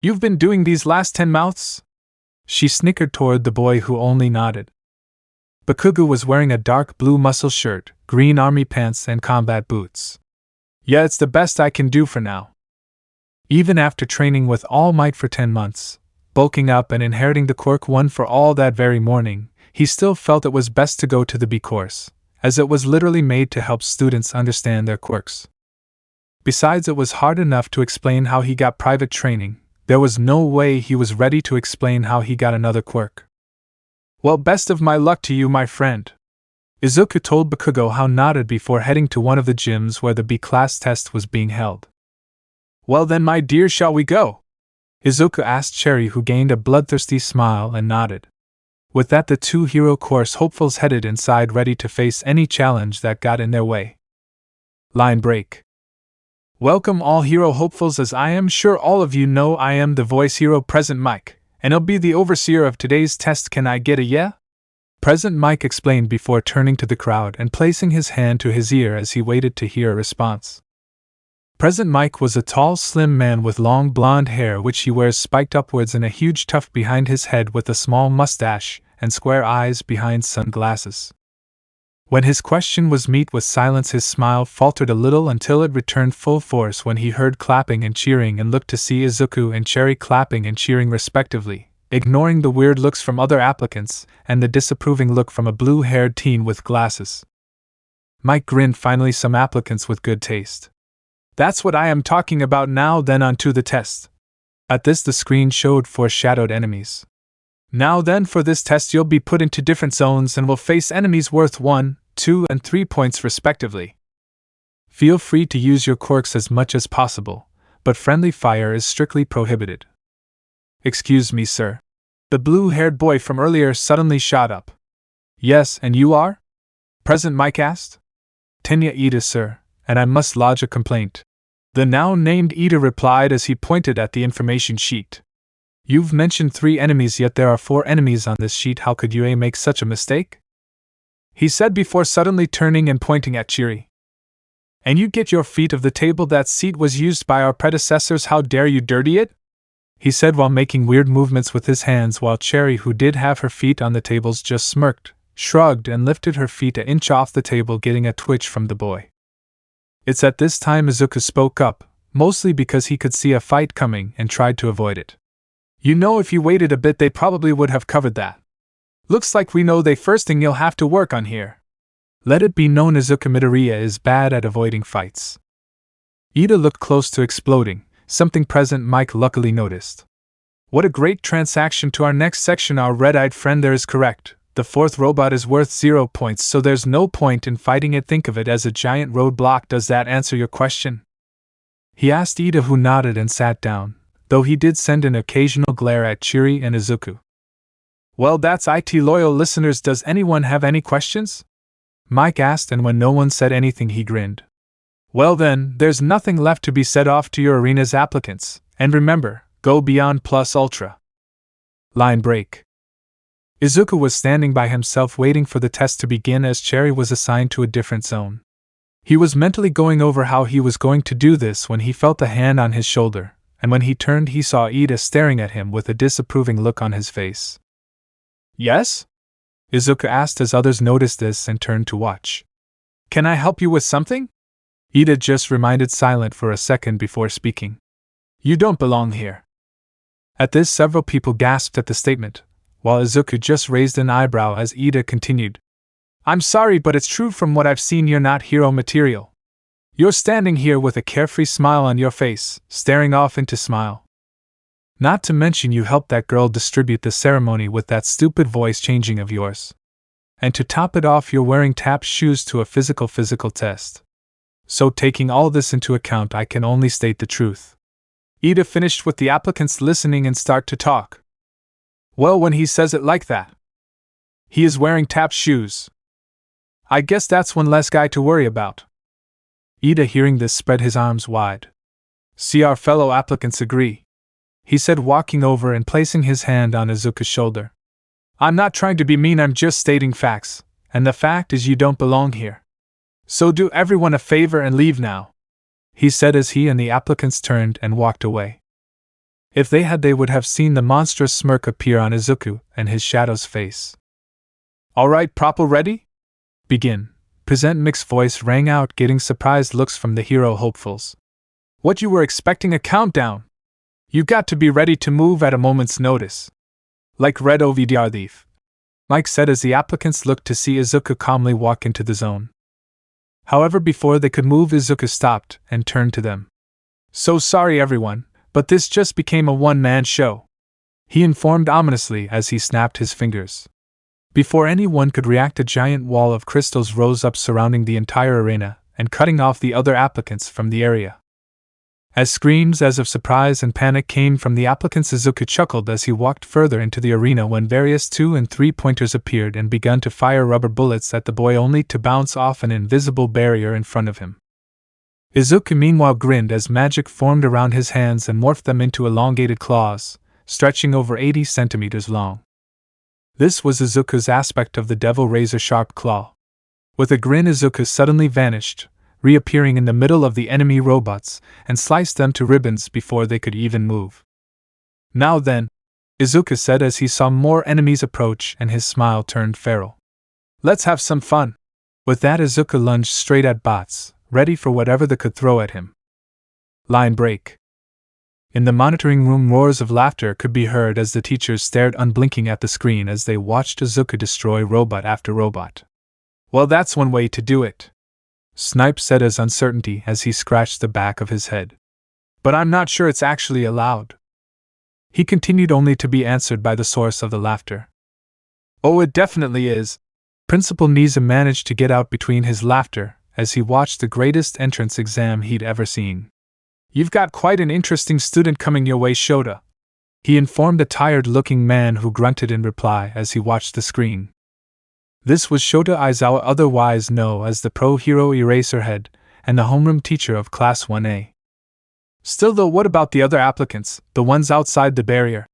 You've been doing these last 10 months? She snickered toward the boy who only nodded. Bakugo was wearing a dark blue muscle shirt, green army pants and combat boots. Yeah, it's the best I can do for now. Even after training with All Might for 10 months, bulking up and inheriting the Quirk 1 for all that very morning, he still felt it was best to go to the B course, as it was literally made to help students understand their quirks. Besides, it was hard enough to explain how he got private training, there was no way he was ready to explain how he got another quirk. Well, best of my luck to you, my friend. Izuku told Bakugo how nodded before heading to one of the gyms where the B-class test was being held. Well then, my dear, shall we go? Izuku asked Cherry, who gained a bloodthirsty smile and nodded. With that, the two hero course hopefuls headed inside, ready to face any challenge that got in their way. Line break. Welcome all hero hopefuls. As I am sure all of you know, I am the voice hero Present Mike, and I'll be the overseer of today's test. Can I get a yeah? Present Mike explained before turning to the crowd and placing his hand to his ear as he waited to hear a response. Present Mike was a tall, slim man with long blonde hair which he wears spiked upwards and a huge tuft behind his head with a small mustache and square eyes behind sunglasses. When his question was met with silence, his smile faltered a little until it returned full force when he heard clapping and cheering and looked to see Izuku and Cherry clapping and cheering respectively, ignoring the weird looks from other applicants and the disapproving look from a blue-haired teen with glasses. Mike grinned. Finally, some applicants with good taste. That's what I am talking about. Now then, on to the test. At this, the screen showed foreshadowed enemies. Now then, for this test you'll be put into different zones and will face enemies worth 1, 2, and 3 points respectively. Feel free to use your quirks as much as possible, but friendly fire is strictly prohibited. Excuse me, sir. The blue-haired boy from earlier suddenly shot up. Yes, and you are? Present Mike asked. Tenya Ida, sir, and I must lodge a complaint. The now-named Ida replied as he pointed at the information sheet. You've mentioned 3 enemies, yet there are 4 enemies on this sheet. How could you make such a mistake? He said before suddenly turning and pointing at Chiri. And you get your feet off the table. That seat was used by our predecessors. How dare you dirty it? He said while making weird movements with his hands, while Cherry, who did have her feet on the tables, just smirked, shrugged, and lifted her feet an inch off the table, getting a twitch from the boy. It's at this time Izuku spoke up, mostly because he could see a fight coming and tried to avoid it. You know, if you waited a bit they probably would have covered that. Looks like we know the first thing you'll have to work on here. Let it be known Izuku Midoriya is bad at avoiding fights. Ida looked close to exploding, something Present Mike luckily noticed. What a great transaction to our next section. Our red-eyed friend there is correct. The 4th robot is worth 0 points, so there's no point in fighting it. Think of it as a giant roadblock. Does that answer your question? He asked Ida, who nodded and sat down, though he did send an occasional glare at Chiri and Izuku. Well, that's it, loyal listeners. Does anyone have any questions? Mike asked, and when no one said anything he grinned. Well then, there's nothing left to be said. Off to your arenas, applicants, and remember, go beyond plus ultra. Line break. Izuku was standing by himself waiting for the test to begin as Cherry was assigned to a different zone. He was mentally going over how he was going to do this when he felt a hand on his shoulder, and when he turned he saw Ida staring at him with a disapproving look on his face. Yes? Izuku asked as others noticed this and turned to watch. Can I help you with something? Ida just remained silent for a second before speaking. You don't belong here. At this, several people gasped at the statement, while Izuku just raised an eyebrow as Ida continued. I'm sorry, but it's true from what I've seen, you're not hero material. You're standing here with a carefree smile on your face, staring off into smile. Not to mention you helped that girl distribute the ceremony with that stupid voice changing of yours. And to top it off, you're wearing tap shoes to a physical test. So taking all this into account, I can only state the truth. Ida finished with the applicants listening and start to talk. Well, when he says it like that. He is wearing tap shoes. I guess that's one less guy to worry about. Ida, hearing this, spread his arms wide. See, our fellow applicants agree, he said, walking over and placing his hand on Izuku's shoulder. I'm not trying to be mean, I'm just stating facts, and the fact is you don't belong here. So do everyone a favor and leave now, he said as he and the applicants turned and walked away. If they had, they would have seen the monstrous smirk appear on Izuku and his shadow's face. Alright, proper ready? Begin. Present. Mixed voice rang out, getting surprised looks from the hero hopefuls. What, you were expecting a countdown? You got to be ready to move at a moment's notice. Like Red OVDR thief, Mike said as the applicants looked to see Izuku calmly walk into the zone. However, before they could move, Izuku stopped and turned to them. So sorry everyone, but this just became a one-man show, he informed ominously as he snapped his fingers. Before anyone could react, a giant wall of crystals rose up surrounding the entire arena and cutting off the other applicants from the area. As screams as of surprise and panic came from the applicants, Izuku chuckled as he walked further into the arena when various 2- and 3-pointers appeared and begun to fire rubber bullets at the boy, only to bounce off an invisible barrier in front of him. Izuku meanwhile grinned as magic formed around his hands and morphed them into elongated claws, stretching over 80 centimeters long. This was Izuku's aspect of the devil razor-sharp claw. With a grin, Izuku suddenly vanished, reappearing in the middle of the enemy robots, and sliced them to ribbons before they could even move. Now then, Izuku said as he saw more enemies approach and his smile turned feral. Let's have some fun. With that, Izuku lunged straight at bots, ready for whatever they could throw at him. Line break. In the monitoring room, roars of laughter could be heard as the teachers stared unblinking at the screen as they watched Izuku destroy robot after robot. Well, that's one way to do it, Snipe said as uncertainty as he scratched the back of his head. But I'm not sure it's actually allowed, he continued, only to be answered by the source of the laughter. Oh, it definitely is. Principal Niza managed to get out between his laughter as he watched the greatest entrance exam he'd ever seen. You've got quite an interesting student coming your way, Shota, he informed a tired-looking man who grunted in reply as he watched the screen. This was Shota Aizawa, otherwise known as the Pro Hero Eraserhead, and the homeroom teacher of Class 1A. Still though, what about the other applicants, the ones outside the barrier?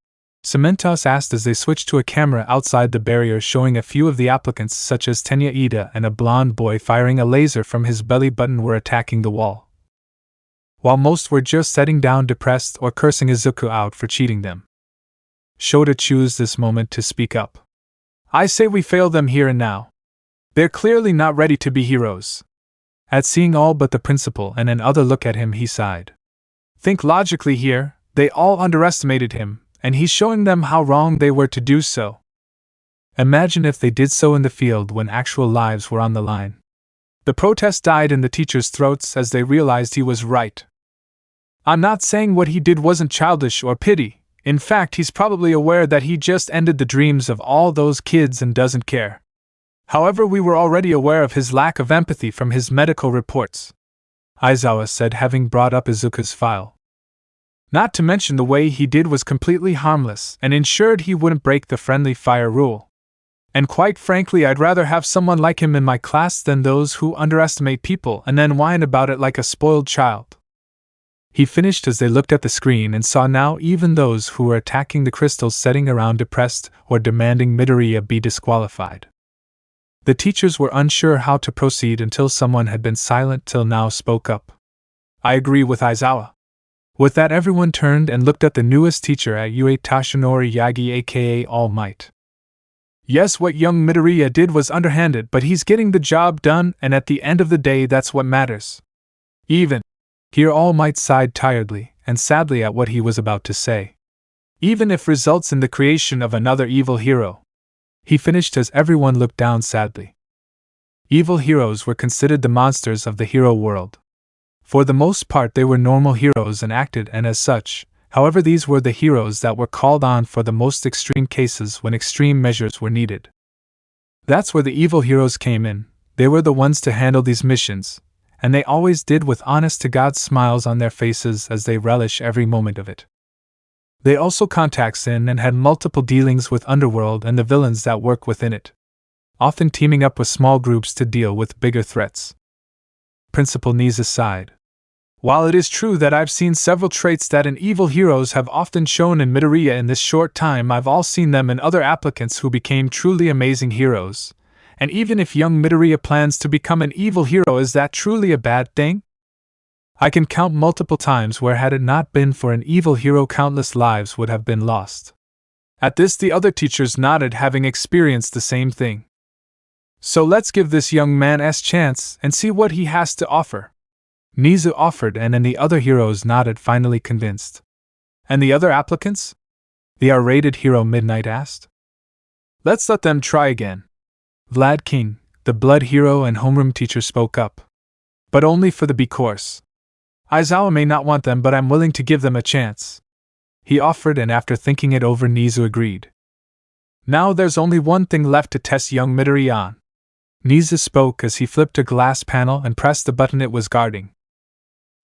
Cementos asked as they switched to a camera outside the barrier showing a few of the applicants, such as Tenya Ida and a blonde boy firing a laser from his belly button, were attacking the wall, while most were just sitting down depressed or cursing Izuku out for cheating them. Shota chose this moment to speak up. I say we fail them here and now. They're clearly not ready to be heroes. At seeing all but the principal and another look at him, he sighed. Think logically here, they all underestimated him, and he's showing them how wrong they were to do so. Imagine if they did so in the field when actual lives were on the line. The protest died in the teachers' throats as they realized he was right. I'm not saying what he did wasn't childish or pity. In fact, he's probably aware that he just ended the dreams of all those kids and doesn't care. However, we were already aware of his lack of empathy from his medical reports, Aizawa said, having brought up Izuku's file. Not to mention the way he did was completely harmless and ensured he wouldn't break the friendly fire rule. And quite frankly, I'd rather have someone like him in my class than those who underestimate people and then whine about it like a spoiled child. He finished as they looked at the screen and saw now even those who were attacking the crystals sitting around depressed or demanding Midoriya be disqualified. The teachers were unsure how to proceed until someone had been silent till now spoke up. I agree with Aizawa. With that, everyone turned and looked at the newest teacher at UA, Tashinori Yagi, aka Almight. Yes, what young Midoriya did was underhanded, but he's getting the job done, and at the end of the day that's what matters. Even. Here All Might sighed tiredly and sadly at what he was about to say. even if results in the creation of another evil hero. He finished as everyone looked down sadly. Evil heroes were considered the monsters of the hero world. For the most part they were normal heroes and acted and as such, however these were the heroes that were called on for the most extreme cases when extreme measures were needed. That's where the evil heroes came in. They were the ones to handle these missions, and they always did with honest-to-God smiles on their faces as they relish every moment of it. They also contacts in and had multiple dealings with Underworld and the villains that work within it, often teaming up with small groups to deal with bigger threats. Principal Niza sighed. While it is true that I've seen several traits that in evil heroes have often shown in Midoriya in this short time, I've all seen them in other applicants who became truly amazing heroes. And even if young Midoriya plans to become an evil hero, is that truly a bad thing? I can count multiple times where had it not been for an evil hero countless lives would have been lost. At this the other teachers nodded, having experienced the same thing. So let's give this young man a chance and see what he has to offer. Nizu offered and then the other heroes nodded, finally convinced. And the other applicants? The R-rated hero Midnight asked. Let's let them try again. Vlad King, the blood hero and homeroom teacher, spoke up. But only for the B course. Aizawa may not want them, but I'm willing to give them a chance. He offered, and after thinking it over Nizu agreed. Now there's only one thing left to test young Midoriya on. Nizu spoke as he flipped a glass panel and pressed the button it was guarding.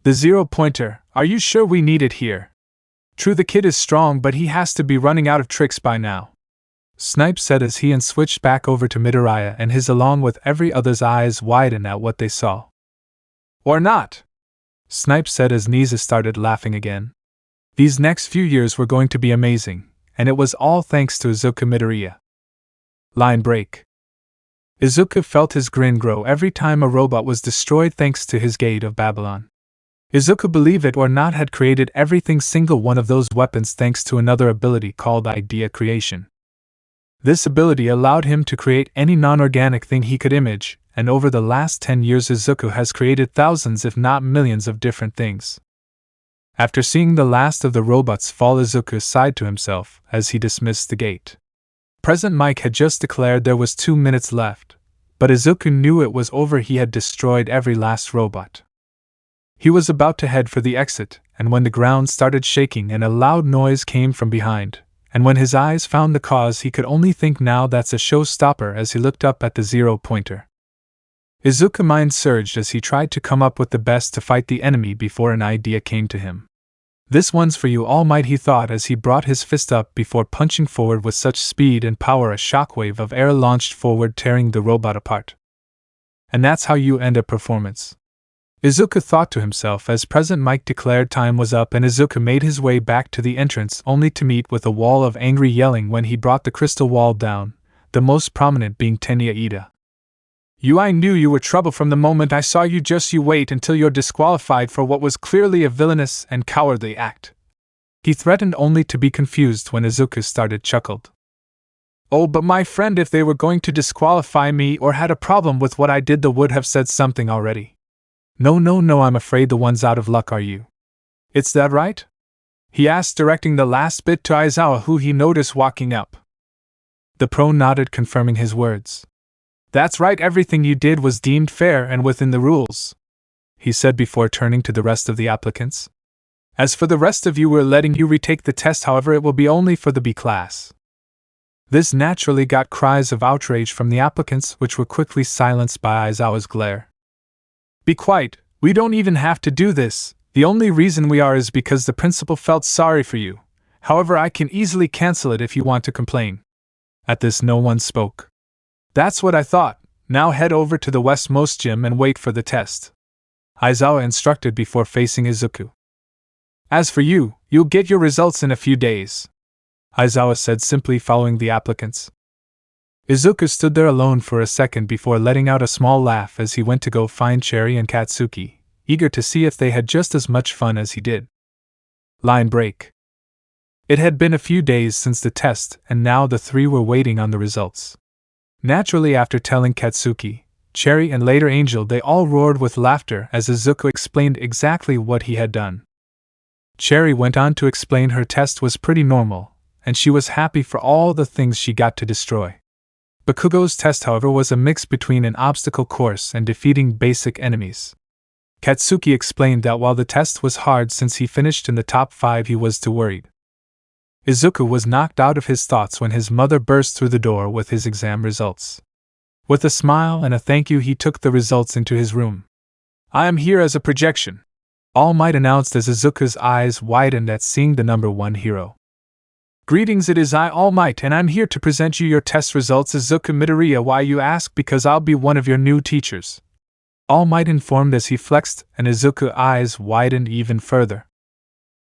The 0-pointer, are you sure we need it here? True, the kid is strong, but he has to be running out of tricks by now. Snipe said as he switched back over to Midoriya, and his along with every other's eyes widened at what they saw. Or not? Snipe said as Nizu started laughing again. These next few years were going to be amazing, and it was all thanks to Izuku Midoriya. Line break. Izuku felt his grin grow every time a robot was destroyed thanks to his Gate of Babylon. Izuku, believe it or not, had created every single one of those weapons thanks to another ability called idea creation. This ability allowed him to create any non-organic thing he could image, and over the last 10 years Izuku has created thousands if not millions of different things. After seeing the last of the robots fall, Izuku sighed to himself as he dismissed the gate. President Mike had just declared there was 2 minutes left, but Izuku knew it was over. He had destroyed every last robot. He was about to head for the exit, and when the ground started shaking and a loud noise came from behind, and when his eyes found the cause, he could only think, now that's a showstopper, as he looked up at the 0-pointer. Izuku's mind surged as he tried to come up with the best to fight the enemy before an idea came to him. This one's for you, Almight, he thought as he brought his fist up before punching forward with such speed and power a shockwave of air launched forward, tearing the robot apart. And that's how you end a performance. Izuku thought to himself as President Mike declared time was up, and Izuku made his way back to the entrance only to meet with a wall of angry yelling when he brought the crystal wall down, the most prominent being Tenya Ida. I knew you were trouble from the moment I saw you. Just you wait until you're disqualified for what was clearly a villainous and cowardly act. He threatened, only to be confused when Izuku started chuckled. Oh, but my friend, if they were going to disqualify me or had a problem with what I did, they would have said something already. No, I'm afraid the one's out of luck, are you? It's that right? He asked, directing the last bit to Aizawa, who he noticed walking up. The pro nodded, confirming his words. That's right, everything you did was deemed fair and within the rules, he said before turning to the rest of the applicants. As for the rest of you, we're letting you retake the test, however it will be only for the B class. This naturally got cries of outrage from the applicants, which were quickly silenced by Aizawa's glare. Be quiet, we don't even have to do this. The only reason we are is because the principal felt sorry for you. However, I can easily cancel it if you want to complain. At this, no one spoke. That's what I thought. Now head over to the westmost gym and wait for the test, Aizawa instructed before facing Izuku. As for you, you'll get your results in a few days, Aizawa said, simply following the applicants. Izuku stood there alone for a second before letting out a small laugh as he went to go find Cherry and Katsuki, eager to see if they had just as much fun as he did. Line break. It had been a few days since the test, and now the three were waiting on the results. Naturally, after telling Katsuki, Cherry, and later Angel, they all roared with laughter as Izuku explained exactly what he had done. Cherry went on to explain her test was pretty normal, and she was happy for all the things she got to destroy. Bakugo's test, however, was a mix between an obstacle course and defeating basic enemies. Katsuki explained that while the test was hard since he finished in the top 5, he was too worried. Izuku was knocked out of his thoughts when his mother burst through the door with his exam results. With a smile and a thank you, he took the results into his room. "I am here as a projection," Almight announced as Izuku's eyes widened at seeing the number 1 hero. "Greetings, it is I, Almight, and I'm here to present you your test results, Izuku Midoriya. Why, you ask? Because I'll be one of your new teachers," Almight informed as he flexed, and Izuku's eyes widened even further.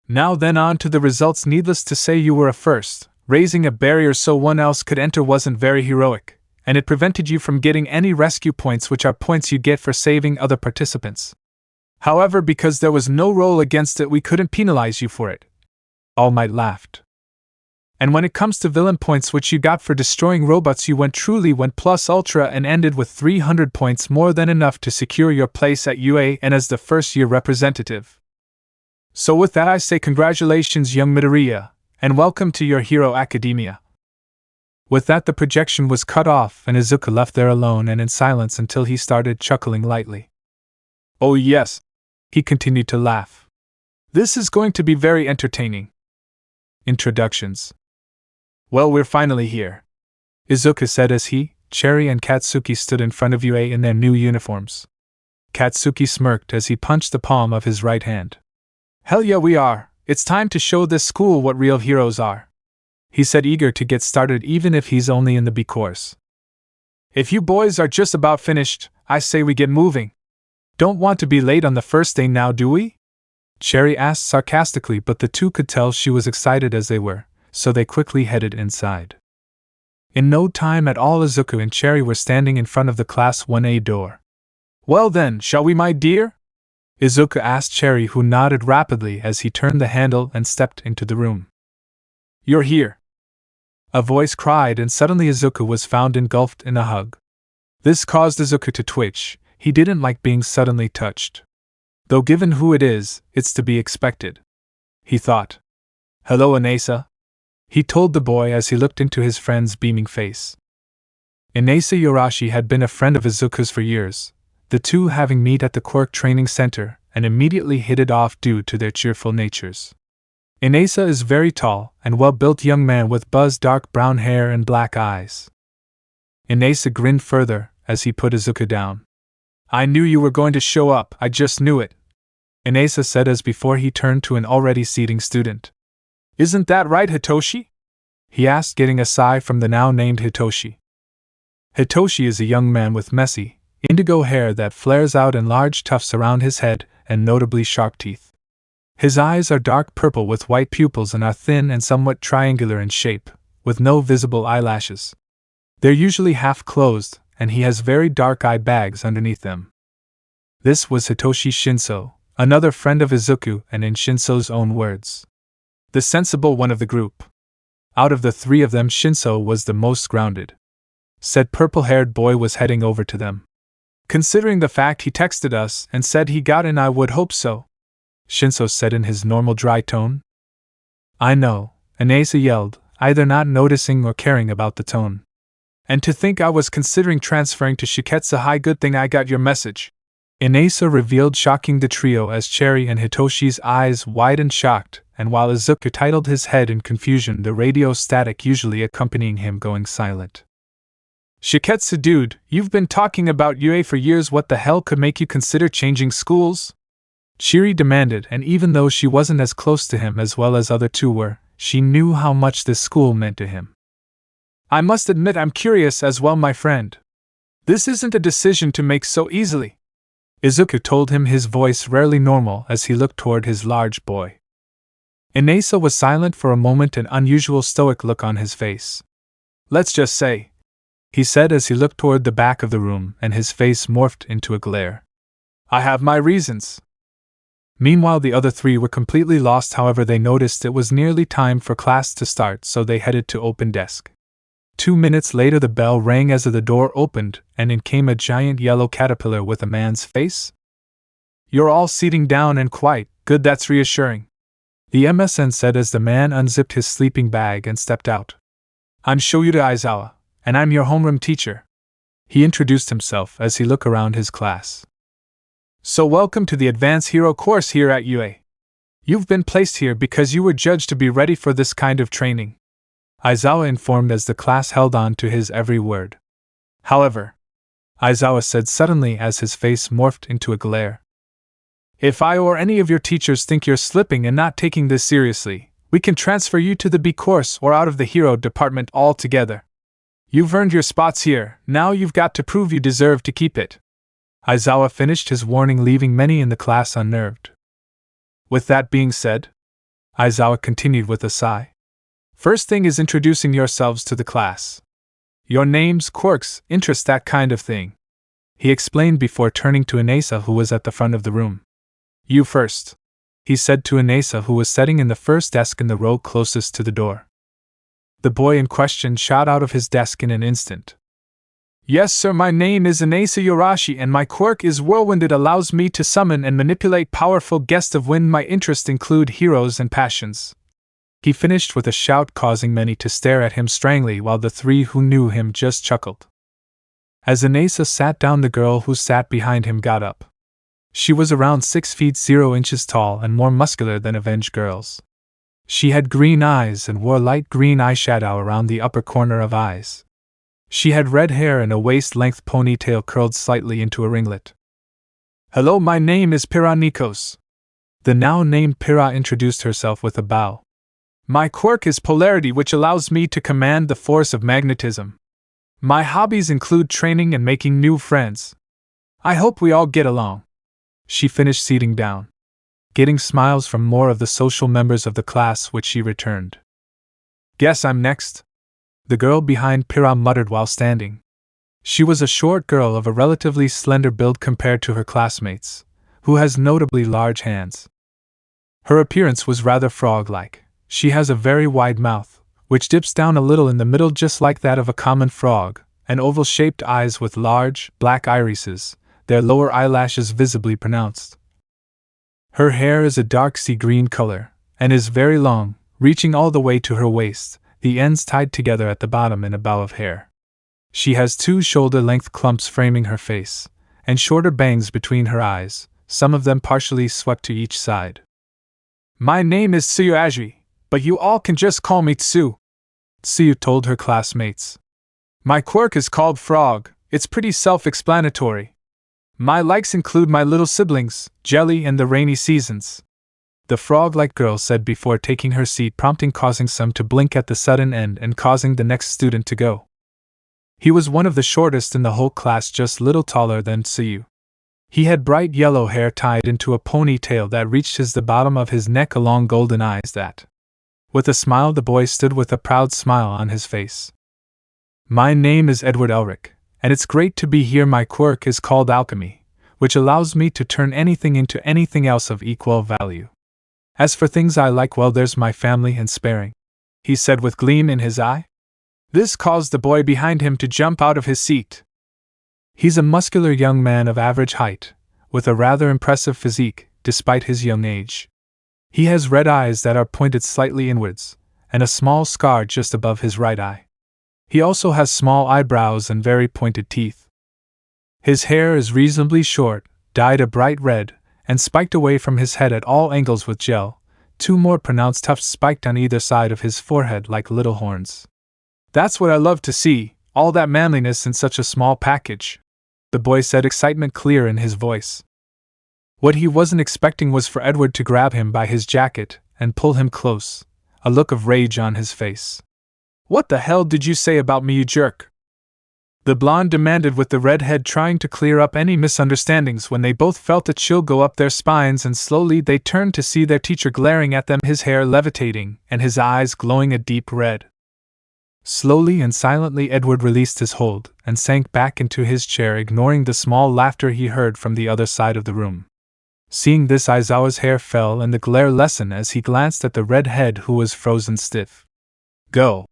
"Now then, on to the results. Needless to say, you were a first. Raising a barrier so one else could enter wasn't very heroic, and it prevented you from getting any rescue points, which are points you get for saving other participants. However, because there was no roll against it, we couldn't penalize you for it," Almight laughed. "And when it comes to villain points, which you got for destroying robots, you went plus ultra and ended with 300 points, more than enough to secure your place at UA and as the first-year representative. So with that, I say congratulations, young Midoriya, and welcome to your Hero Academia." With that, the projection was cut off, and Izuku left there alone and in silence until he started chuckling lightly. "Oh yes," he continued to laugh. "This is going to be very entertaining." Introductions. "Well, we're finally here," Izuku said as he, Cherry, and Katsuki stood in front of UA in their new uniforms. Katsuki smirked as he punched the palm of his right hand. "Hell yeah, we are. It's time to show this school what real heroes are," he said, eager to get started even if he's only in the B course. "If you boys are just about finished, I say we get moving. Don't want to be late on the first day now, do we?" Cherry asked sarcastically, but the two could tell she was excited as they were, so they quickly headed inside. In no time at all, Izuku and Cherry were standing in front of the Class 1A door. "Well then, shall we, my dear?" Izuku asked Cherry, who nodded rapidly as he turned the handle and stepped into the room. "You're here!" a voice cried, and suddenly Izuku was found engulfed in a hug. This caused Izuku to twitch. He didn't like being suddenly touched. Though given who it is, it's to be expected, he thought. "Hello, Inasa," he told the boy as he looked into his friend's beaming face. Inasa Yorashi had been a friend of Izuku's for years, the two having met at the Quirk training center and immediately hit it off due to their cheerful natures. Inasa is very tall and well-built young man with buzzed dark brown hair and black eyes. Inasa grinned further as he put Izuku down. "I knew you were going to show up, I just knew it," Inasa said as before he turned to an already seating student. "Isn't that right, Hitoshi?" he asked, getting a sigh from the now named Hitoshi. Hitoshi is a young man with messy, indigo hair that flares out in large tufts around his head and notably sharp teeth. His eyes are dark purple with white pupils and are thin and somewhat triangular in shape, with no visible eyelashes. They're usually half closed, and he has very dark eye bags underneath them. This was Hitoshi Shinso, another friend of Izuku, and in Shinso's own words, the sensible one of the group. Out of the three of them, Shinso was the most grounded. Said purple-haired boy was heading over to them. "Considering the fact he texted us and said he got in, I would hope so," Shinso said in his normal dry tone. "I know," Inasa yelled, either not noticing or caring about the tone. "And to think I was considering transferring to Shiketsu High. Good thing I got your message," Inasa revealed, shocking the trio as Cherry and Hitoshi's eyes widened shocked, and while Izuku titled his head in confusion, the radio static usually accompanying him going silent. "Shiketsu, dude, you've been talking about UA for years. What the hell could make you consider changing schools?" Shiri demanded, and even though she wasn't as close to him as well as other two were, she knew how much this school meant to him. "I must admit I'm curious as well, my friend. This isn't a decision to make so easily," Izuku told him, his voice rarely normal as he looked toward his large boy. Inasa was silent for a moment, an unusual stoic look on his face. "Let's just say," he said as he looked toward the back of the room, and his face morphed into a glare, "I have my reasons." Meanwhile, the other three were completely lost. However, they noticed it was nearly time for class to start, so they headed to open desk. 2 minutes later, the bell rang as the door opened, and in came a giant yellow caterpillar with a man's face. "You're all sitting down and quite good, that's reassuring," The MSN said as the man unzipped his sleeping bag and stepped out. I'm Shoyuta Aizawa, and I'm your homeroom teacher. He introduced himself as he looked around his class. So welcome to the Advanced Hero course here at UA. You've been placed here because you were judged to be ready for this kind of training, Aizawa informed as the class held on to his every word. However, Aizawa said suddenly as his face morphed into a glare. If I or any of your teachers think you're slipping and not taking this seriously, we can transfer you to the B course or out of the hero department altogether. You've earned your spots here, now you've got to prove you deserve to keep it. Aizawa finished his warning, leaving many in the class unnerved. With that being said, Aizawa continued with a sigh. First thing is introducing yourselves to the class. Your names, quirks, interests, that kind of thing, he explained before turning to Inesa, who was at the front of the room. You first, he said to Inesa, who was sitting in the first desk in the row closest to the door. The boy in question shot out of his desk in an instant. Yes sir, my name is Inesa Yorashi and my quirk is Whirlwind. It allows me to summon and manipulate powerful guests of wind. My interests include heroes and passions. He finished with a shout, causing many to stare at him strangely, while the three who knew him just chuckled. As Inesa sat down, the girl who sat behind him got up. She was around 6 feet 0 inches tall and more muscular than Avenged girls. She had green eyes and wore light green eyeshadow around the upper corner of eyes. She had red hair and a waist-length ponytail curled slightly into a ringlet. Hello, my name is Pira Nikos. The now named Pira introduced herself with a bow. My quirk is polarity, which allows me to command the force of magnetism. My hobbies include training and making new friends. I hope we all get along. She finished sitting down, getting smiles from more of the social members of the class, which she returned. Guess I'm next, the girl behind Pira muttered while standing. She was a short girl of a relatively slender build compared to her classmates, who has notably large hands. Her appearance was rather frog-like. She has a very wide mouth, which dips down a little in the middle just like that of a common frog, and oval-shaped eyes with large, black irises, their lower eyelashes visibly pronounced. Her hair is a dark sea green color, and is very long, reaching all the way to her waist, the ends tied together at the bottom in a bow of hair. She has 2 shoulder-length clumps framing her face, and shorter bangs between her eyes, some of them partially swept to each side. My name is Tsuyu Ajri, but you all can just call me Tsu, Tsuyu told her classmates. My quirk is called Frog. It's pretty self-explanatory. My likes include my little siblings, Jelly, and the rainy seasons, the frog-like girl said before taking her seat, causing some to blink at the sudden end and causing the next student to go. He was one of the shortest in the whole class, just little taller than Tsuyu. He had bright yellow hair tied into a ponytail that reached the bottom of his neck, along golden eyes that. With a smile, the boy stood with a proud smile on his face. My name is Edward Elric, and it's great to be here. My quirk is called Alchemy, which allows me to turn anything into anything else of equal value. As for things I like, well, there's my family and sparing, he said with gleam in his eye. This caused the boy behind him to jump out of his seat. He's a muscular young man of average height, with a rather impressive physique, despite his young age. He has red eyes that are pointed slightly inwards, and a small scar just above his right eye. He also has small eyebrows and very pointed teeth. His hair is reasonably short, dyed a bright red, and spiked away from his head at all angles with gel, 2 more pronounced tufts spiked on either side of his forehead like little horns. That's what I love to see, all that manliness in such a small package, the boy said, excitement clear in his voice. What he wasn't expecting was for Edward to grab him by his jacket and pull him close, a look of rage on his face. What the hell did you say about me, you jerk? The blonde demanded, with the redhead trying to clear up any misunderstandings when they both felt a chill go up their spines, and slowly they turned to see their teacher glaring at them, his hair levitating and his eyes glowing a deep red. Slowly and silently Edward released his hold and sank back into his chair, ignoring the small laughter he heard from the other side of the room. Seeing this, Aizawa's hair fell and the glare lessened as he glanced at the redhead, who was frozen stiff. Go,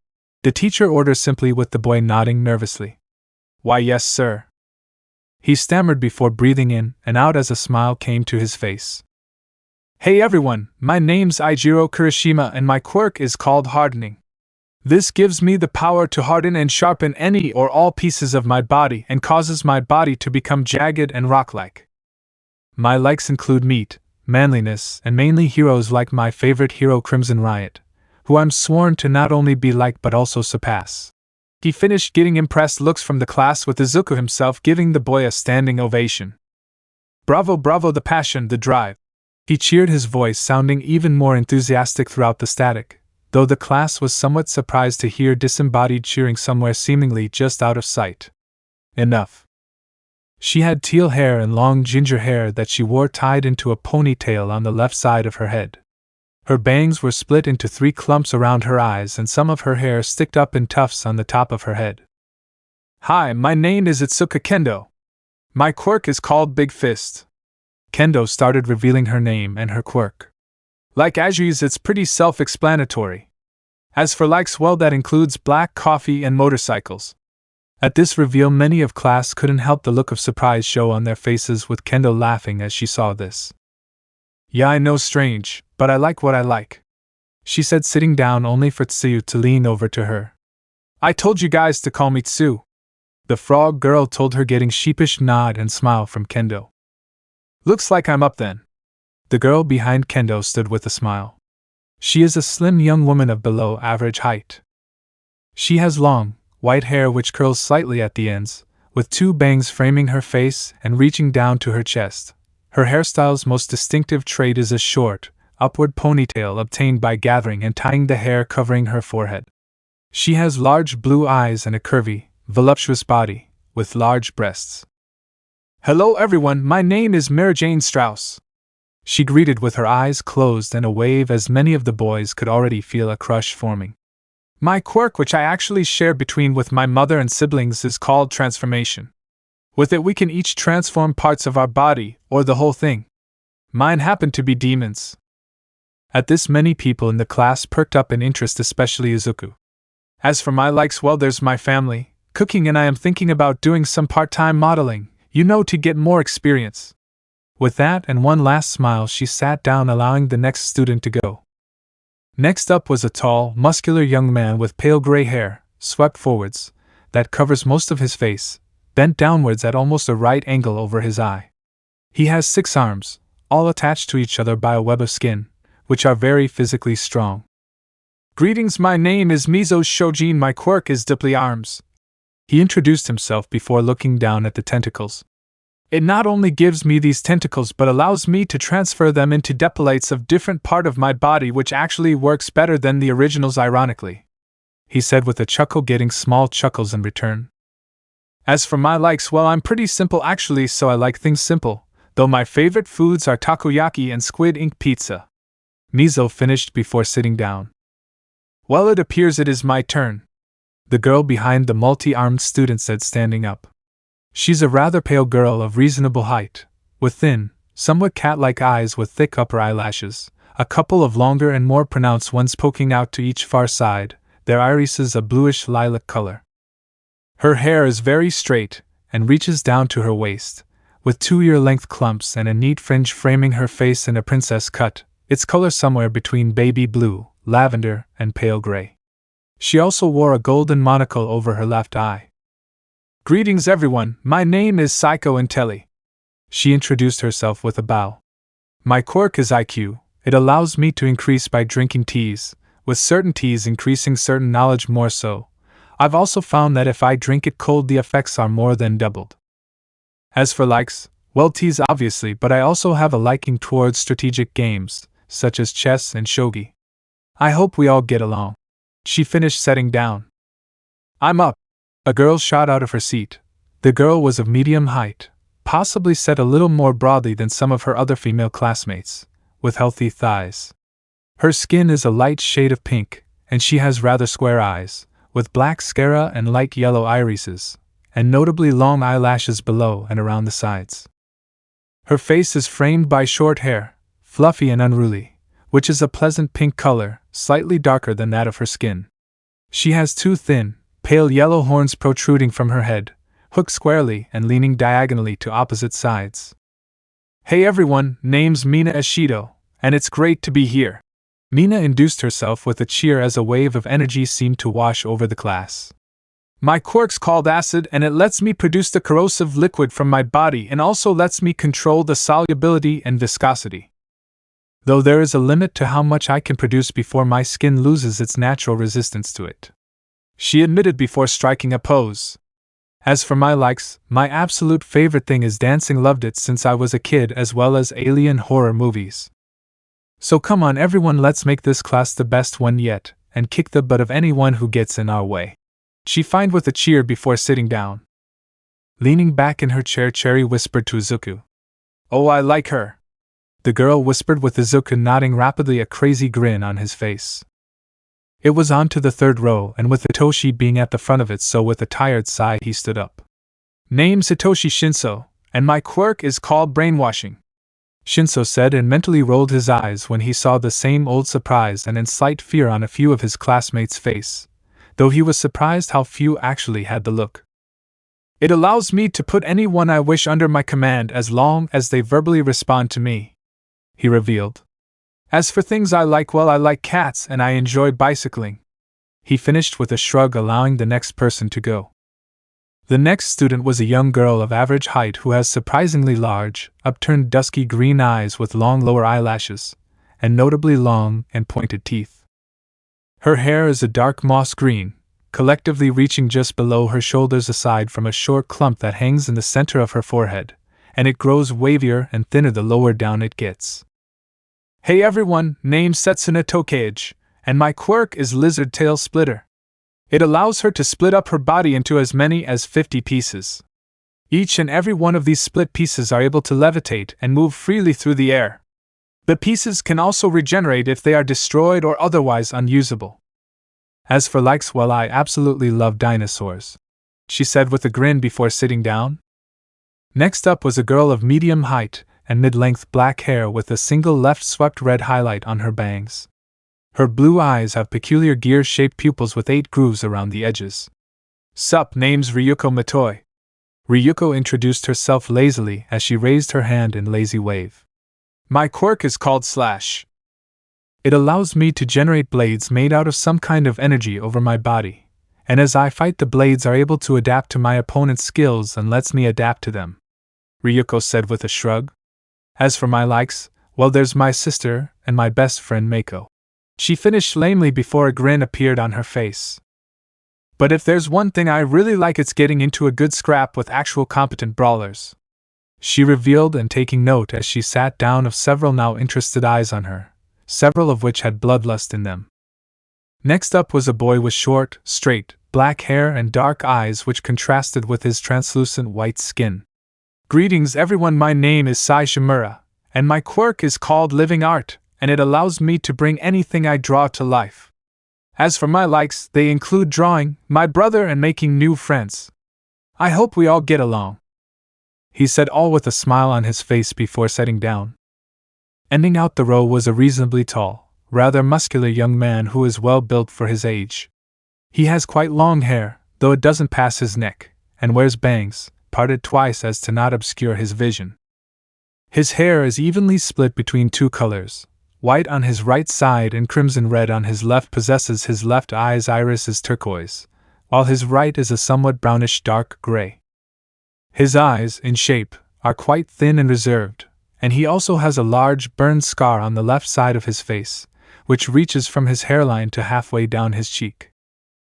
the teacher ordered simply, with the boy nodding nervously. Why, yes, sir, he stammered before breathing in and out as a smile came to his face. Hey everyone, my name's Eijiro Kirishima and my quirk is called Hardening. This gives me the power to harden and sharpen any or all pieces of my body and causes my body to become jagged and rock-like. My likes include meat, manliness, and mainly heroes like my favorite hero Crimson Riot, who I'm sworn to not only be like but also surpass. He finished getting impressed looks from the class with Izuku himself giving the boy a standing ovation. Bravo, bravo, the passion, the drive. He cheered, his voice sounding even more enthusiastic throughout the static, though the class was somewhat surprised to hear disembodied cheering somewhere seemingly just out of sight. Enough. She had teal hair and long ginger hair that she wore tied into a ponytail on the left side of her head. Her bangs were split into 3 clumps around her eyes and some of her hair sticked up in tufts on the top of her head. Hi, my name is Itsuka Kendo. My quirk is called Big Fist. Kendo started revealing her name and her quirk. Like Ajui's, it's pretty self-explanatory. As for likes, well, that includes black coffee and motorcycles. At this reveal, many of class couldn't help the look of surprise show on their faces, with Kendo laughing as she saw this. Yeah, I know, strange, but I like what I like, she said, sitting down only for Tsuyu to lean over to her. I told you guys to call me Tsu. The frog girl told her, getting sheepish nod and smile from Kendo. Looks like I'm up then. The girl behind Kendo stood with a smile. She is a slim young woman of below average height. She has long, white hair which curls slightly at the ends, with 2 bangs framing her face and reaching down to her chest. Her hairstyle's most distinctive trait is a short, upward ponytail obtained by gathering and tying the hair covering her forehead. She has large blue eyes and a curvy, voluptuous body, with large breasts. Hello everyone, my name is Mary Jane Strauss. She greeted with her eyes closed and a wave, as many of the boys could already feel a crush forming. My quirk, which I actually share between with my mother and siblings, is called Transformation. With it we can each transform parts of our body, or the whole thing. Mine happen to be demons. At this, many people in the class perked up in interest, especially Izuku. As for my likes, well, there's my family, cooking, and I am thinking about doing some part-time modeling, to get more experience. With that and one last smile, she sat down, allowing the next student to go. Next up was a tall, muscular young man with pale gray hair, swept forwards, that covers most of his face, bent downwards at almost a right angle over his eye. He has 6 arms, all attached to each other by a web of skin, which are very physically strong. Greetings, my name is Mizo Shojin, my quirk is Diply Arms. He introduced himself before looking down at the tentacles. It not only gives me these tentacles but allows me to transfer them into depilates of different part of my body, which actually works better than the originals, ironically, he said with a chuckle, getting small chuckles in return. As for my likes, well, I'm pretty simple actually, so I like things simple, though my favorite foods are takoyaki and squid ink pizza. Mizo finished before sitting down. Well, it appears it is my turn, the girl behind the multi-armed student said, standing up. She's a rather pale girl of reasonable height, with thin, somewhat cat-like eyes with thick upper eyelashes, a couple of longer and more pronounced ones poking out to each far side, their irises a bluish lilac color. Her hair is very straight and reaches down to her waist, with 2 ear-length clumps and a neat fringe framing her face in a princess cut, its color somewhere between baby blue, lavender, and pale gray. She also wore a golden monocle over her left eye. Greetings everyone, my name is Psycho Intelli. She introduced herself with a bow. My quirk is IQ, it allows me to increase by drinking teas, with certain teas increasing certain knowledge more so. I've also found that if I drink it cold the effects are more than doubled. As for likes, well, teas obviously, but I also have a liking towards strategic games, such as chess and shogi. I hope we all get along. She finished setting down. I'm up. A girl shot out of her seat. The girl was of medium height, possibly set a little more broadly than some of her other female classmates, with healthy thighs. Her skin is a light shade of pink, and she has rather square eyes, with black sclera and light yellow irises, and notably long eyelashes below and around the sides. Her face is framed by short hair, fluffy and unruly, which is a pleasant pink color, slightly darker than that of her skin. She has 2 thin, pale yellow horns protruding from her head, hooked squarely and leaning diagonally to opposite sides. Hey everyone, name's Mina Ashido, and it's great to be here. Mina induced herself with a cheer as a wave of energy seemed to wash over the class. My quirk's called acid, and it lets me produce the corrosive liquid from my body and also lets me control the solubility and viscosity. Though there is a limit to how much I can produce before my skin loses its natural resistance to it, she admitted before striking a pose. As for my likes, my absolute favorite thing is dancing. Loved it since I was a kid, as well as alien horror movies. So come on everyone, let's make this class the best one yet, and kick the butt of anyone who gets in our way. She fined with a cheer before sitting down. Leaning back in her chair, Cherry whispered to Izuku. Oh, I like her. The girl whispered with Izuku nodding rapidly, a crazy grin on his face. It was on to the third row, and with Hitoshi being at the front of it, so with a tired sigh he stood up. Name's Hitoshi Shinso, and my quirk is called brainwashing, Shinso said, and mentally rolled his eyes when he saw the same old surprise and slight fear on a few of his classmates' face, though he was surprised how few actually had the look. It allows me to put anyone I wish under my command as long as they verbally respond to me, he revealed. As for things I like, well, I like cats and I enjoy bicycling, he finished with a shrug, allowing the next person to go. The next student was a young girl of average height who has surprisingly large, upturned dusky green eyes with long lower eyelashes, and notably long and pointed teeth. Her hair is a dark moss green, collectively reaching just below her shoulders aside from a short clump that hangs in the center of her forehead, and it grows wavier and thinner the lower down it gets. Hey everyone, name's Setsuna Tokage, and my quirk is Lizard Tail Splitter. It allows her to split up her body into as many as 50 pieces. Each and every one of these split pieces are able to levitate and move freely through the air. The pieces can also regenerate if they are destroyed or otherwise unusable. As for likes, well, I absolutely love dinosaurs, she said with a grin before sitting down. Next up was a girl of medium height and mid-length black hair with a single left-swept red highlight on her bangs. Her blue eyes have peculiar gear-shaped pupils with 8 grooves around the edges. Sup, name's Ryuko Matoi. Ryuko introduced herself lazily as she raised her hand in lazy wave. My quirk is called Slash. It allows me to generate blades made out of some kind of energy over my body, and as I fight the blades are able to adapt to my opponent's skills and lets me adapt to them, Ryuko said with a shrug. As for my likes, well, there's my sister and my best friend Mako, she finished lamely before a grin appeared on her face. But if there's one thing I really like, it's getting into a good scrap with actual competent brawlers, she revealed, and taking note as she sat down of several now interested eyes on her, several of which had bloodlust in them. Next up was a boy with short, straight, black hair and dark eyes which contrasted with his translucent white skin. Greetings everyone, my name is Sai Shimura, and my quirk is called Living Art, and it allows me to bring anything I draw to life. As for my likes, they include drawing, my brother, and making new friends. I hope we all get along, he said, all with a smile on his face before sitting down. Ending out the row was a reasonably tall, rather muscular young man who is well built for his age. He has quite long hair, though it doesn't pass his neck, and wears bangs, parted twice as to not obscure his vision. His hair is evenly split between 2 colors, white on his right side and crimson red on his left. Possesses his left eye's iris is turquoise, while his right is a somewhat brownish dark gray. His eyes, in shape, are quite thin and reserved, and he also has a large burned scar on the left side of his face, which reaches from his hairline to halfway down his cheek.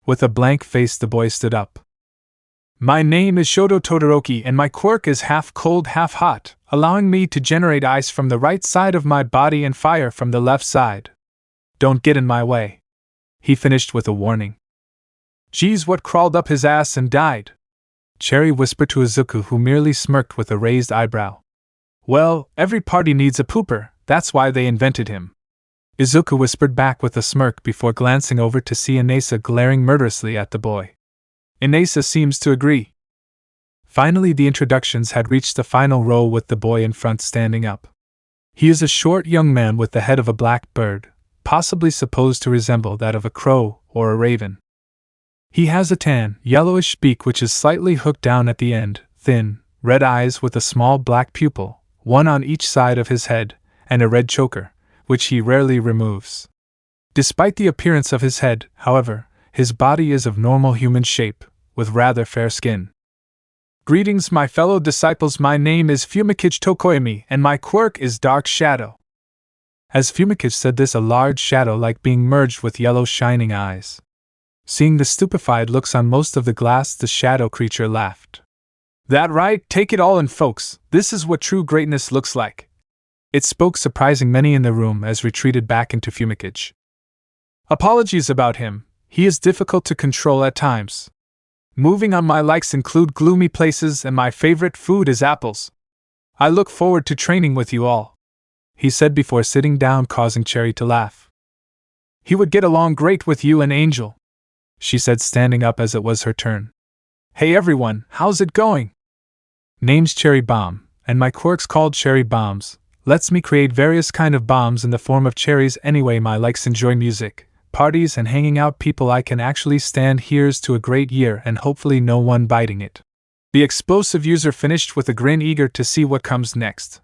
With a blank face, the boy stood up. My name is Shoto Todoroki, and my quirk is half cold, half hot, allowing me to generate ice from the right side of my body and fire from the left side. Don't get in my way, he finished with a warning. Geez, what crawled up his ass and died? Cherry whispered to Izuku, who merely smirked with a raised eyebrow. Well, every party needs a pooper, that's why they invented him, Izuku whispered back with a smirk before glancing over to see Inesa glaring murderously at the boy. Inesa seems to agree. Finally, the introductions had reached the final row with the boy in front standing up. He is a short young man with the head of a black bird, possibly supposed to resemble that of a crow or a raven. He has a tan, yellowish beak which is slightly hooked down at the end, thin, red eyes with a small black pupil, one on each side of his head, and a red choker, which he rarely removes. Despite the appearance of his head, however, his body is of normal human shape, with rather fair skin. Greetings, my fellow disciples. My name is Fumikage Tokoyami, and my quirk is Dark Shadow. As Fumikage said this, a large shadow like being merged with yellow shining eyes. Seeing the stupefied looks on most of the glass, the shadow creature laughed. That right, take it all in, folks, this is what true greatness looks like. It spoke, surprising many in the room as retreated back into Fumikage. Apologies about him, he is difficult to control at times. Moving on, my likes include gloomy places and my favorite food is apples. I look forward to training with you all, he said before sitting down, causing Cherry to laugh. He would get along great with you and Angel, she said, standing up as it was her turn. Hey everyone, how's it going? Name's Cherry Bomb, and my quirk's called Cherry Bombs. Lets me create various kind of bombs in the form of cherries. Anyway, my likes enjoy music, parties and hanging out. People I can actually stand. Here's to a great year and hopefully no one biting it. The explosive user finished with a grin, eager to see what comes next.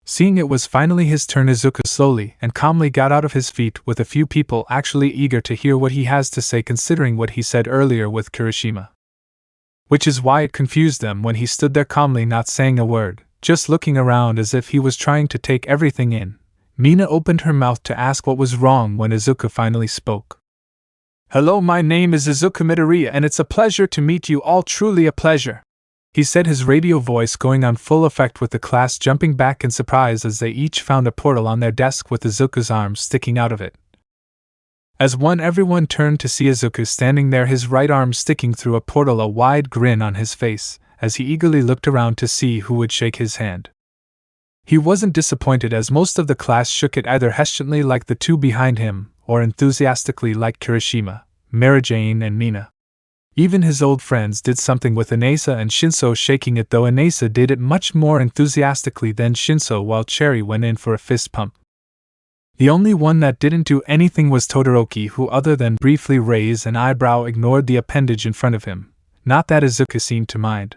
Seeing it was finally his turn, Izuku slowly and calmly got out of his feet, with a few people actually eager to hear what he has to say, considering what he said earlier with Kirishima. Which is why it confused them when he stood there calmly, not saying a word, just looking around as if he was trying to take everything in. Mina opened her mouth to ask what was wrong when Izuku finally spoke. Hello, my name is Izuku Midoriya and it's a pleasure to meet you all, truly a pleasure, he said, his radio voice going on full effect, with the class jumping back in surprise as they each found a portal on their desk with Izuku's arms sticking out of it. As one, everyone turned to see Izuku standing there, his right arm sticking through a portal, a wide grin on his face, as he eagerly looked around to see who would shake his hand. He wasn't disappointed, as most of the class shook it, either hesitantly like the two behind him, or enthusiastically like Kirishima, Mary Jane and Mina. Even his old friends did something, with Inasa and Shinso shaking it, though Inasa did it much more enthusiastically than Shinso, while Cherry went in for a fist pump. The only one that didn't do anything was Todoroki, who other than briefly raise an eyebrow ignored the appendage in front of him. Not that Izuku seemed to mind.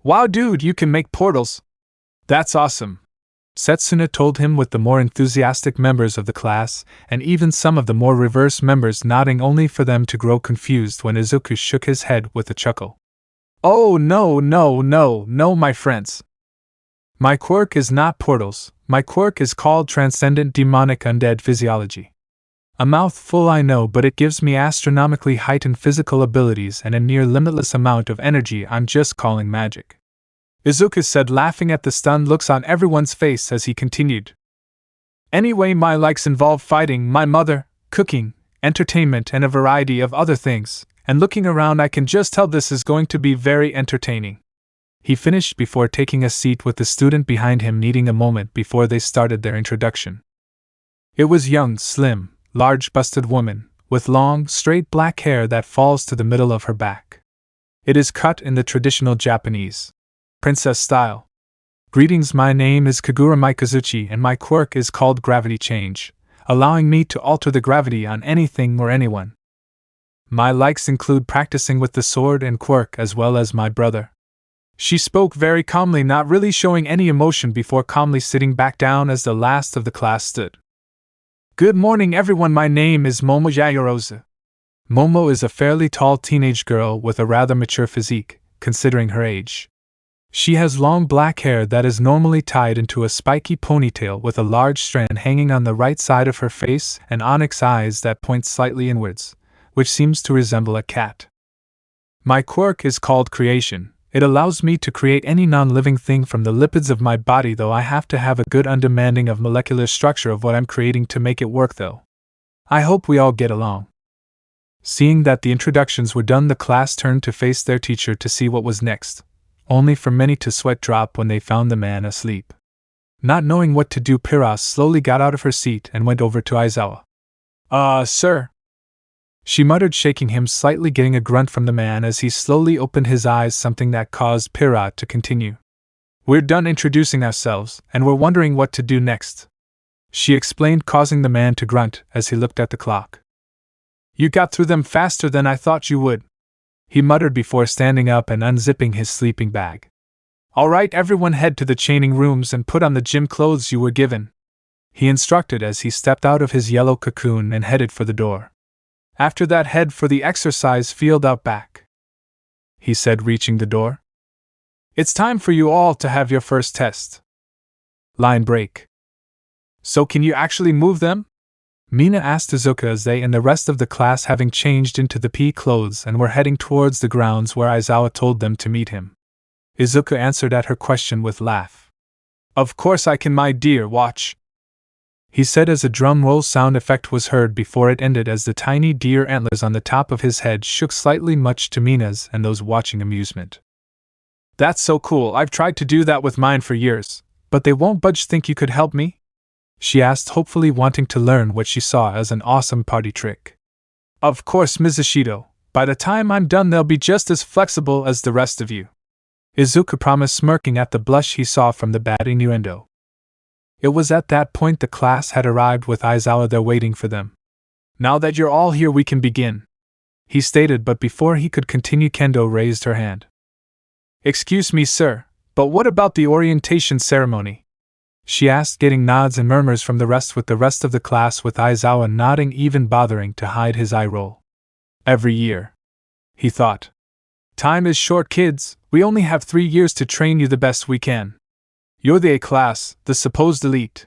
Wow dude, you can make portals! That's awesome! Setsuna told him, with the more enthusiastic members of the class, and even some of the more reverse members, nodding, only for them to grow confused when Izuku shook his head with a chuckle. Oh no, my friends! My quirk is not portals, my quirk is called Transcendent Demonic Undead Physiology. A mouthful, I know, but it gives me astronomically heightened physical abilities and a near limitless amount of energy I'm just calling magic, Izuku said, laughing at the stunned looks on everyone's face as he continued. Anyway, my likes involve fighting, my mother, cooking, entertainment and a variety of other things, and looking around I can just tell this is going to be very entertaining, he finished before taking a seat, with the student behind him needing a moment before they started their introduction. It was young, slim, large-busted woman, with long, straight black hair that falls to the middle of her back. It is cut in the traditional Japanese princess style. Greetings, my name is Kagura Mikazuchi and my quirk is called Gravity Change, allowing me to alter the gravity on anything or anyone. My likes include practicing with the sword and quirk, as well as my brother. She spoke very calmly, not really showing any emotion, before calmly sitting back down as the last of the class stood. Good morning everyone, my name is Momo Yayorozu. Momo is a fairly tall teenage girl with a rather mature physique, considering her age. She has long black hair that is normally tied into a spiky ponytail, with a large strand hanging on the right side of her face, and onyx eyes that point slightly inwards, which seems to resemble a cat. My quirk is called Creation. It allows me to create any non-living thing from the lipids of my body, though I have to have a good understanding of molecular structure of what I'm creating to make it work though. I hope we all get along. Seeing that the introductions were done, the class turned to face their teacher to see what was next, only for many to sweat drop when they found the man asleep. Not knowing what to do, Piras slowly got out of her seat and went over to Aizawa. Sir," she muttered, shaking him slightly, getting a grunt from the man as he slowly opened his eyes, something that caused Pirat to continue. "We're done introducing ourselves, and we're wondering what to do next," she explained, causing the man to grunt as he looked at the clock. "You got through them faster than I thought you would," he muttered before standing up and unzipping his sleeping bag. "All right, everyone head to the chaining rooms and put on the gym clothes you were given." he instructed as he stepped out of his yellow cocoon and headed for the door. After that, head for the exercise field out back, he said, reaching the door. It's time for you all to have your first test. Line break. So can you actually move them? Mina asked Izuku as they and the rest of the class having changed into the PE clothes and were heading towards the grounds where Aizawa told them to meet him. Izuku answered at her question with a laugh. Of course I can, my dear, watch, he said as a drum roll sound effect was heard before it ended as the tiny deer antlers on the top of his head shook slightly, much to Mina's and those watching amusement. That's so cool, I've tried to do that with mine for years, but they won't budge. Think you could help me? She asked, hopefully wanting to learn what she saw as an awesome party trick. Of course, Ms. Ishido, by the time I'm done they'll be just as flexible as the rest of you, Izuku promised, smirking at the blush he saw from the bad innuendo. It was at that point the class had arrived with Aizawa there waiting for them. Now that you're all here we can begin, he stated, but before he could continue Kendo raised her hand. Excuse me, sir, but what about the orientation ceremony? She asked, getting nods and murmurs from the rest, with the rest of the class with Aizawa nodding, even bothering to hide his eye roll. Every year, he thought. Time is short, kids, we only have 3 years to train you the best we can. You're the A class, the supposed elite.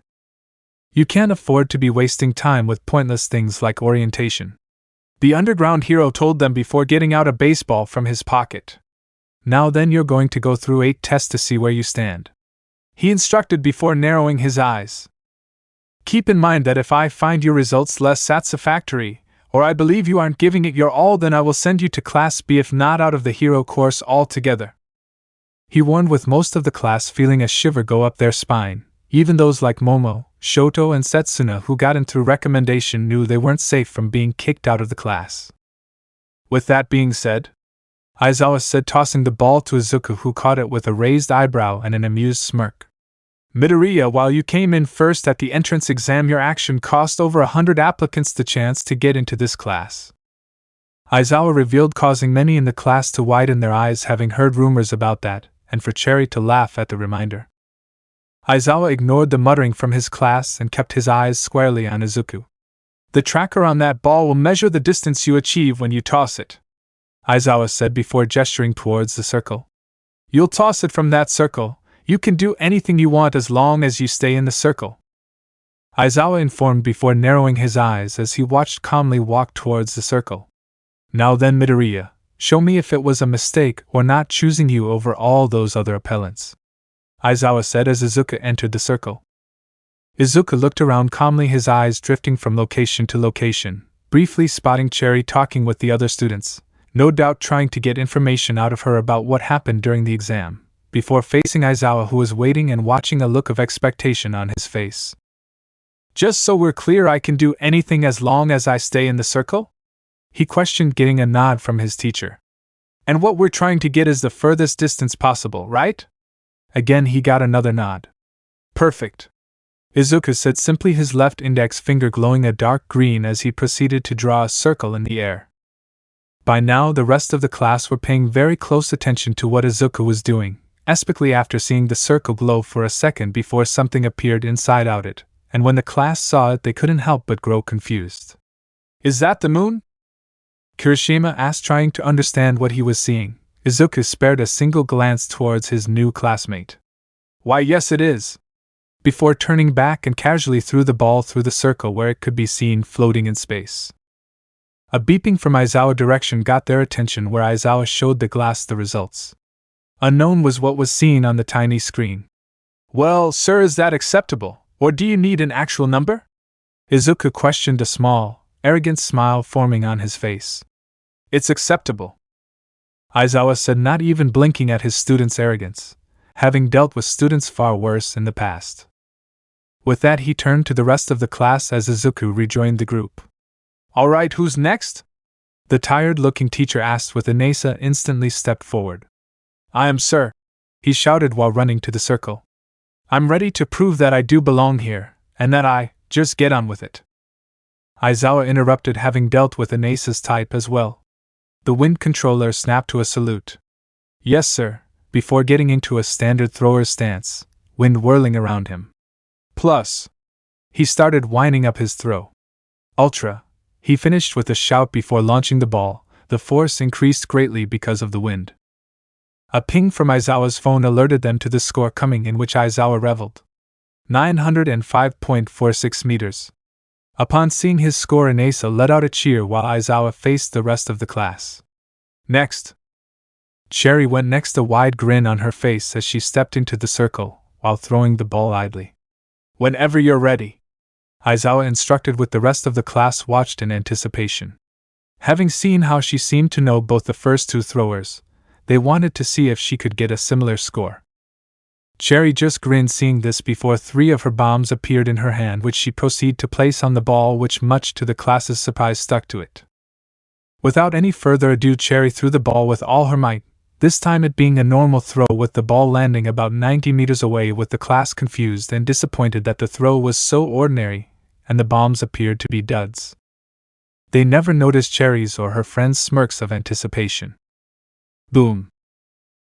You can't afford to be wasting time with pointless things like orientation, the underground hero told them before getting out a baseball from his pocket. Now then, you're going to go through 8 tests to see where you stand, he instructed before narrowing his eyes. Keep in mind that if I find your results less satisfactory, or I believe you aren't giving it your all, then I will send you to Class B, if not out of the hero course altogether, he warned, with most of the class feeling a shiver go up their spine. Even those like Momo, Shoto and Setsuna who got in through recommendation knew they weren't safe from being kicked out of the class. With that being said, Aizawa said, tossing the ball to Izuku, who caught it with a raised eyebrow and an amused smirk. Midoriya, while you came in first at the entrance exam, your action cost over 100 applicants the chance to get into this class, Aizawa revealed, causing many in the class to widen their eyes, having heard rumors about that, and for Cherry to laugh at the reminder. Aizawa ignored the muttering from his class and kept his eyes squarely on Izuku. The tracker on that ball will measure the distance you achieve when you toss it, Aizawa said before gesturing towards the circle. You'll toss it from that circle. You can do anything you want as long as you stay in the circle, Aizawa informed before narrowing his eyes as he watched calmly walk towards the circle. Now then, Midoriya, show me if it was a mistake or not choosing you over all those other appellants, Aizawa said as Izuku entered the circle. Izuku looked around calmly, his eyes drifting from location to location, briefly spotting Cherry talking with the other students, no doubt trying to get information out of her about what happened during the exam, before facing Aizawa, who was waiting and watching, a look of expectation on his face. Just so we're clear, I can do anything as long as I stay in the circle? He questioned, getting a nod from his teacher. And what we're trying to get is the furthest distance possible, right? Again he got another nod. Perfect, Izuku said simply, his left index finger glowing a dark green as he proceeded to draw a circle in the air. By now the rest of the class were paying very close attention to what Izuku was doing, especially after seeing the circle glow for a second before something appeared inside out it, and when the class saw it they couldn't help but grow confused. Is that the moon? Kirishima asked, trying to understand what he was seeing. Izuku spared a single glance towards his new classmate. Why, yes it is, before turning back and casually threw the ball through the circle where it could be seen floating in space. A beeping from Aizawa direction got their attention, where Aizawa showed the glass the results. Unknown was what was seen on the tiny screen. Well, sir, is that acceptable, or do you need an actual number? Izuku questioned, a small, arrogant smile forming on his face. It's acceptable, Aizawa said, not even blinking at his students' arrogance, having dealt with students far worse in the past. With that he turned to the rest of the class as Izuku rejoined the group. All right, who's next? The tired-looking teacher asked, with Inasa instantly stepped forward. I am, sir, he shouted while running to the circle. I'm ready to prove that I do belong here, and that I just get on with it, Aizawa interrupted, having dealt with Inasa's type as well. The wind controller snapped to a salute. Yes, sir, before getting into a standard thrower's stance, wind whirling around him. Plus, He started winding up his throw. Ultra, he finished with a shout before launching the ball. The force increased greatly because of the wind. A ping from Aizawa's phone alerted them to the score coming in, which Aizawa reveled. 905.46 meters. Upon seeing his score, Inasa let out a cheer while Aizawa faced the rest of the class. Next. Cherry went next, a wide grin on her face as she stepped into the circle, while throwing the ball idly. Whenever you're ready, Aizawa instructed, with the rest of the class watched in anticipation. Having seen how she seemed to know both the first two throwers, they wanted to see if she could get a similar score. Cherry just grinned seeing this before 3 of her bombs appeared in her hand, which she proceeded to place on the ball, which much to the class's surprise stuck to it. Without any further ado, Cherry threw the ball with all her might, this time it being a normal throw, with the ball landing about 90 meters away, with the class confused and disappointed that the throw was so ordinary, and the bombs appeared to be duds. They never noticed Cherry's or her friends' smirks of anticipation. Boom!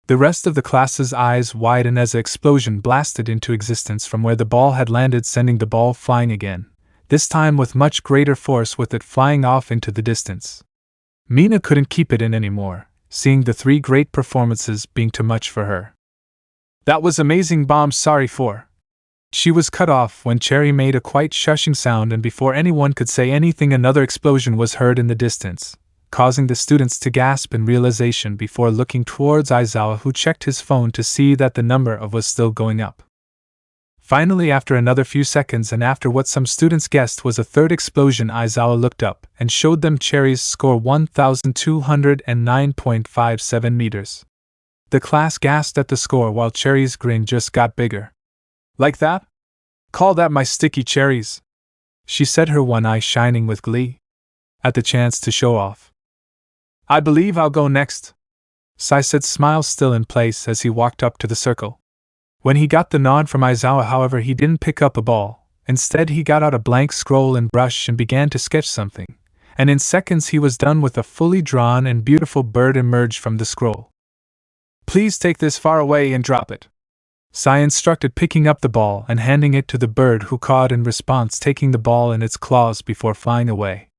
The rest of the class's eyes widened as an explosion blasted into existence from where the ball had landed, sending the ball flying again, this time with much greater force, with it flying off into the distance. Mina couldn't keep it in anymore, seeing the 3 great performances being too much for her. That was amazing bomb, sorry for. She was cut off when Cherry made a quite shushing sound, and before anyone could say anything, another explosion was heard in the distance, causing the students to gasp in realization before looking towards Aizawa, who checked his phone to see that the number was still going up. Finally, after another few seconds and after what some students guessed was a third explosion, Aizawa looked up and showed them Cherry's score, 1,209.57 meters. The class gasped at the score while Cherry's grin just got bigger. Like that? Call that my sticky cherries, she said, her one eye shining with glee at the chance to show off. I believe I'll go next, Sai said, smile still in place as he walked up to the circle. When he got the nod from Aizawa, however, he didn't pick up a ball. Instead, he got out a blank scroll and brush and began to sketch something, and in seconds he was done, with a fully drawn and beautiful bird emerged from the scroll. Please take this far away and drop it, Sai instructed, picking up the ball and handing it to the bird, who cawed in response, taking the ball in its claws before flying away.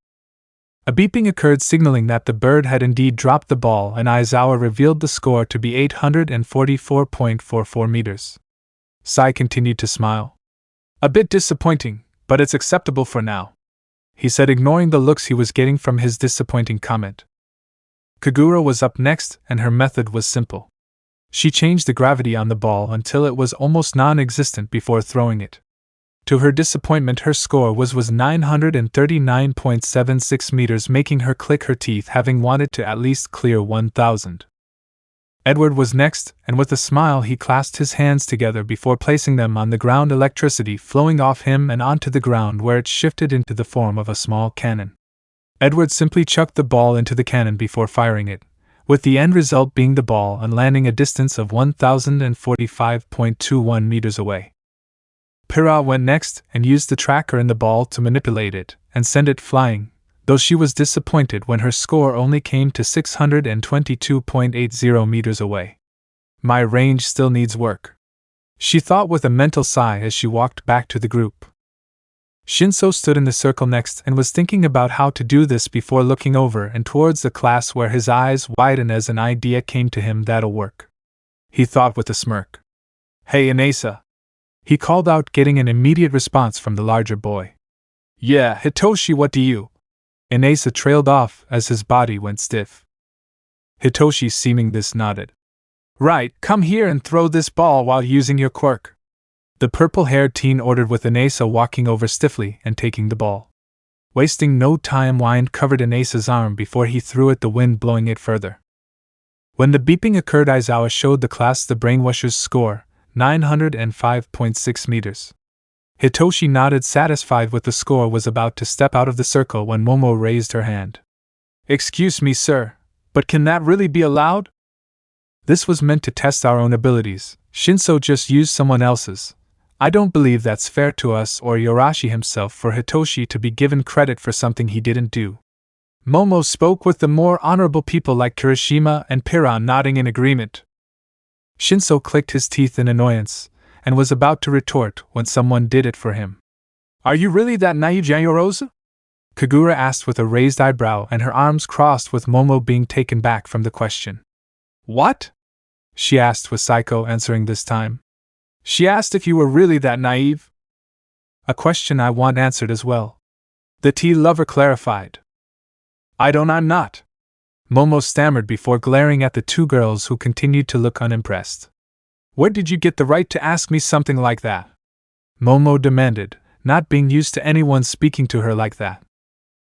A beeping occurred, signaling that the bird had indeed dropped the ball, and Aizawa revealed the score to be 844.44 meters. Sai continued to smile. A bit disappointing, but it's acceptable for now, he said, ignoring the looks he was getting from his disappointing comment. Kagura was up next, and her method was simple. She changed the gravity on the ball until it was almost non-existent before throwing it. To her disappointment, her score was 939.76 meters, making her click her teeth, having wanted to at least clear 1,000. Edward was next, and with a smile he clasped his hands together before placing them on the ground, electricity flowing off him and onto the ground, where it shifted into the form of a small cannon. Edward simply chucked the ball into the cannon before firing it, with the end result being the ball and landing a distance of 1,045.21 meters away. Pyrrha went next and used the tracker in the ball to manipulate it and send it flying, though she was disappointed when her score only came to 622.80 meters away. My range still needs work, she thought with a mental sigh as she walked back to the group. Shinso stood in the circle next and was thinking about how to do this before looking over and towards the class, where his eyes widened as an idea came to him that'll work. He thought with a smirk. Hey Inasa, he called out, getting an immediate response from the larger boy. Yeah, Hitoshi, what do you? Inasa trailed off as his body went stiff. Hitoshi, seeming this, nodded. Right, come here and throw this ball while using your quirk, the purple-haired teen ordered, with Inasa walking over stiffly and taking the ball. Wasting no time, wind covered Inasa's arm before he threw it, the wind blowing it further. When the beeping occurred, Aizawa showed the class the brainwasher's score, 905.6 meters. Hitoshi nodded, satisfied with the score, was about to step out of the circle when Momo raised her hand. Excuse me, sir, but can that really be allowed? This was meant to test our own abilities. Shinso just used someone else's. I don't believe that's fair to us or Yorashi himself for Hitoshi to be given credit for something he didn't do. Momo spoke, with the more honorable people like Kirishima and Pyrrha nodding in agreement. Shinso clicked his teeth in annoyance and was about to retort when someone did it for him. Are you really that naive, Yaoyorozu? Kagura asked with a raised eyebrow and her arms crossed, with Momo being taken back from the question. What? She asked, with Saiko answering this time. She asked if you were really that naive. A question I want answered as well. The tea lover clarified. I'm not. Momo stammered before glaring at the two girls who continued to look unimpressed. Where did you get the right to ask me something like that? Momo demanded, not being used to anyone speaking to her like that.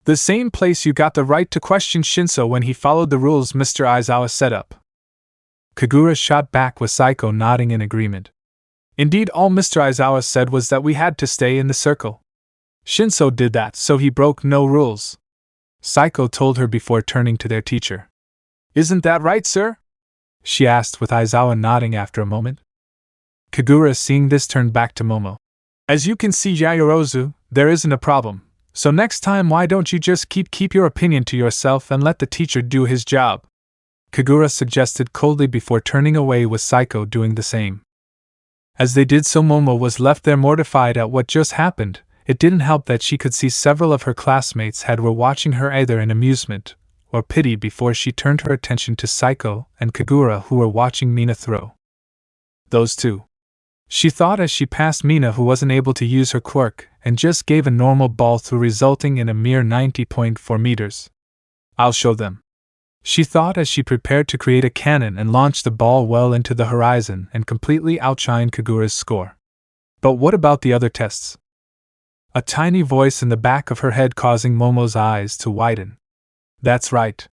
The same place you got the right to question Shinso when he followed the rules Mr. Aizawa set up. Kagura shot back, with Saiko nodding in agreement. Indeed, all Mr. Aizawa said was that we had to stay in the circle. Shinso did that, so he broke no rules. Saiko told her before turning to their teacher. Isn't that right, sir? She asked, with Aizawa nodding after a moment. Kagura, seeing this, turned back to Momo. As you can see, Yaoyorozu, there isn't a problem, so next time why don't you just keep your opinion to yourself and let the teacher do his job? Kagura suggested coldly before turning away, with Saiko doing the same. As they did so, Momo was left there mortified at what just happened. It didn't help that she could see several of her classmates were watching her either in amusement or pity before she turned her attention to Saiko and Kagura, who were watching Mina throw. Those two. She thought as she passed Mina, who wasn't able to use her quirk and just gave a normal ball through, resulting in a mere 90.4 meters. I'll show them. She thought as she prepared to create a cannon and launch the ball well into the horizon and completely outshine Kagura's score. But what about the other tests? A tiny voice in the back of her head causing Momo's eyes to widen. That's right.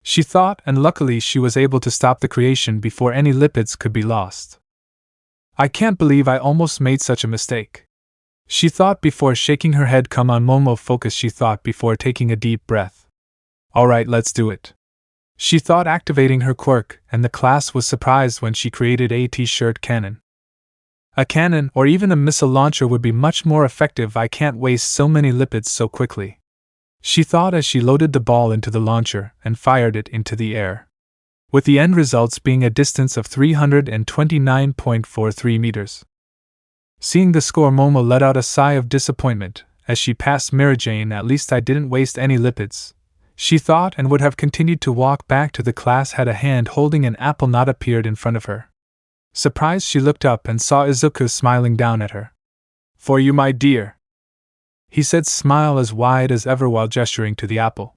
She thought, and luckily she was able to stop the creation before any lipids could be lost. I can't believe I almost made such a mistake. She thought before shaking her head. Come on, Momo, focus, she thought before taking a deep breath. Alright, let's do it. She thought, activating her quirk, and the class was surprised when she created a T-shirt cannon. A cannon or even a missile launcher would be much more effective. I can't waste so many lipids so quickly. She thought as she loaded the ball into the launcher and fired it into the air, with the end results being a distance of 329.43 meters. Seeing the score, Momo let out a sigh of disappointment as she passed Mirajane. At least I didn't waste any lipids, she thought, and would have continued to walk back to the class had a hand holding an apple not appeared in front of her. Surprised, she looked up and saw Izuku smiling down at her. For you, my dear, he said, smile as wide as ever while gesturing to the apple.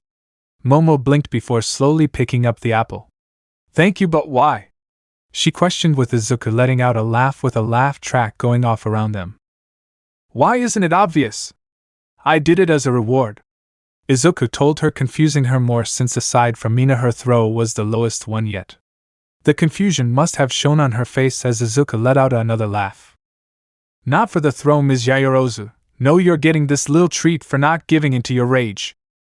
Momo blinked before slowly picking up the apple. Thank you, but why? She questioned, with Izuku letting out a laugh, with a laugh track going off around them. Why isn't it obvious? I did it as a reward, Izuku told her, confusing her more since aside from Mina her throw was the lowest one yet. The confusion must have shown on her face as Izuku let out another laugh. Not for the throw, Ms. Yaoyorozu. No, you're getting this little treat for not giving in to your rage.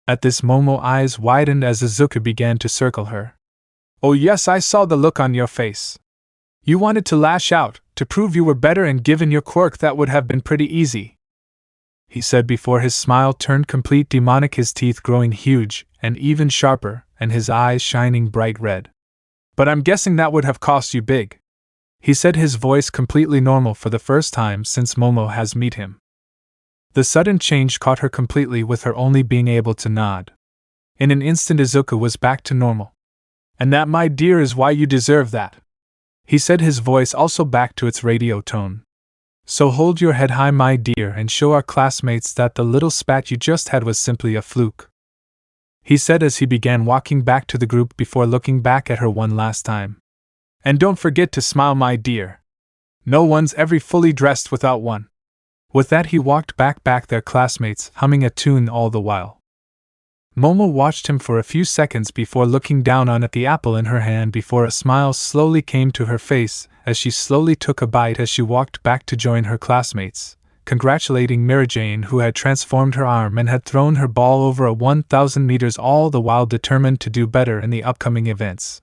At this, Momo's eyes widened as Izuku began to circle her. Oh yes, I saw the look on your face. You wanted to lash out, to prove you were better, and given your quirk that would have been pretty easy, he said before his smile turned complete demonic, his teeth growing huge and even sharper and his eyes shining bright red. But I'm guessing that would have cost you big, he said, his voice completely normal for the first time since Momo has met him. The sudden change caught her completely, with her only being able to nod. In an instant Izuku was back to normal. And that, my dear, is why you deserve that, he said, his voice also back to its radio tone. So hold your head high, my dear, and show our classmates that the little spat you just had was simply a fluke, he said as he began walking back to the group before looking back at her one last time. And don't forget to smile, my dear. No one's ever fully dressed without one. With that, he walked back their classmates, humming a tune all the while. Momo watched him for a few seconds before looking down at the apple in her hand before a smile slowly came to her face as she slowly took a bite as she walked back to join her classmates, congratulating Mirajane, who had transformed her arm and had thrown her ball over 1,000 meters, all the while determined to do better in the upcoming events.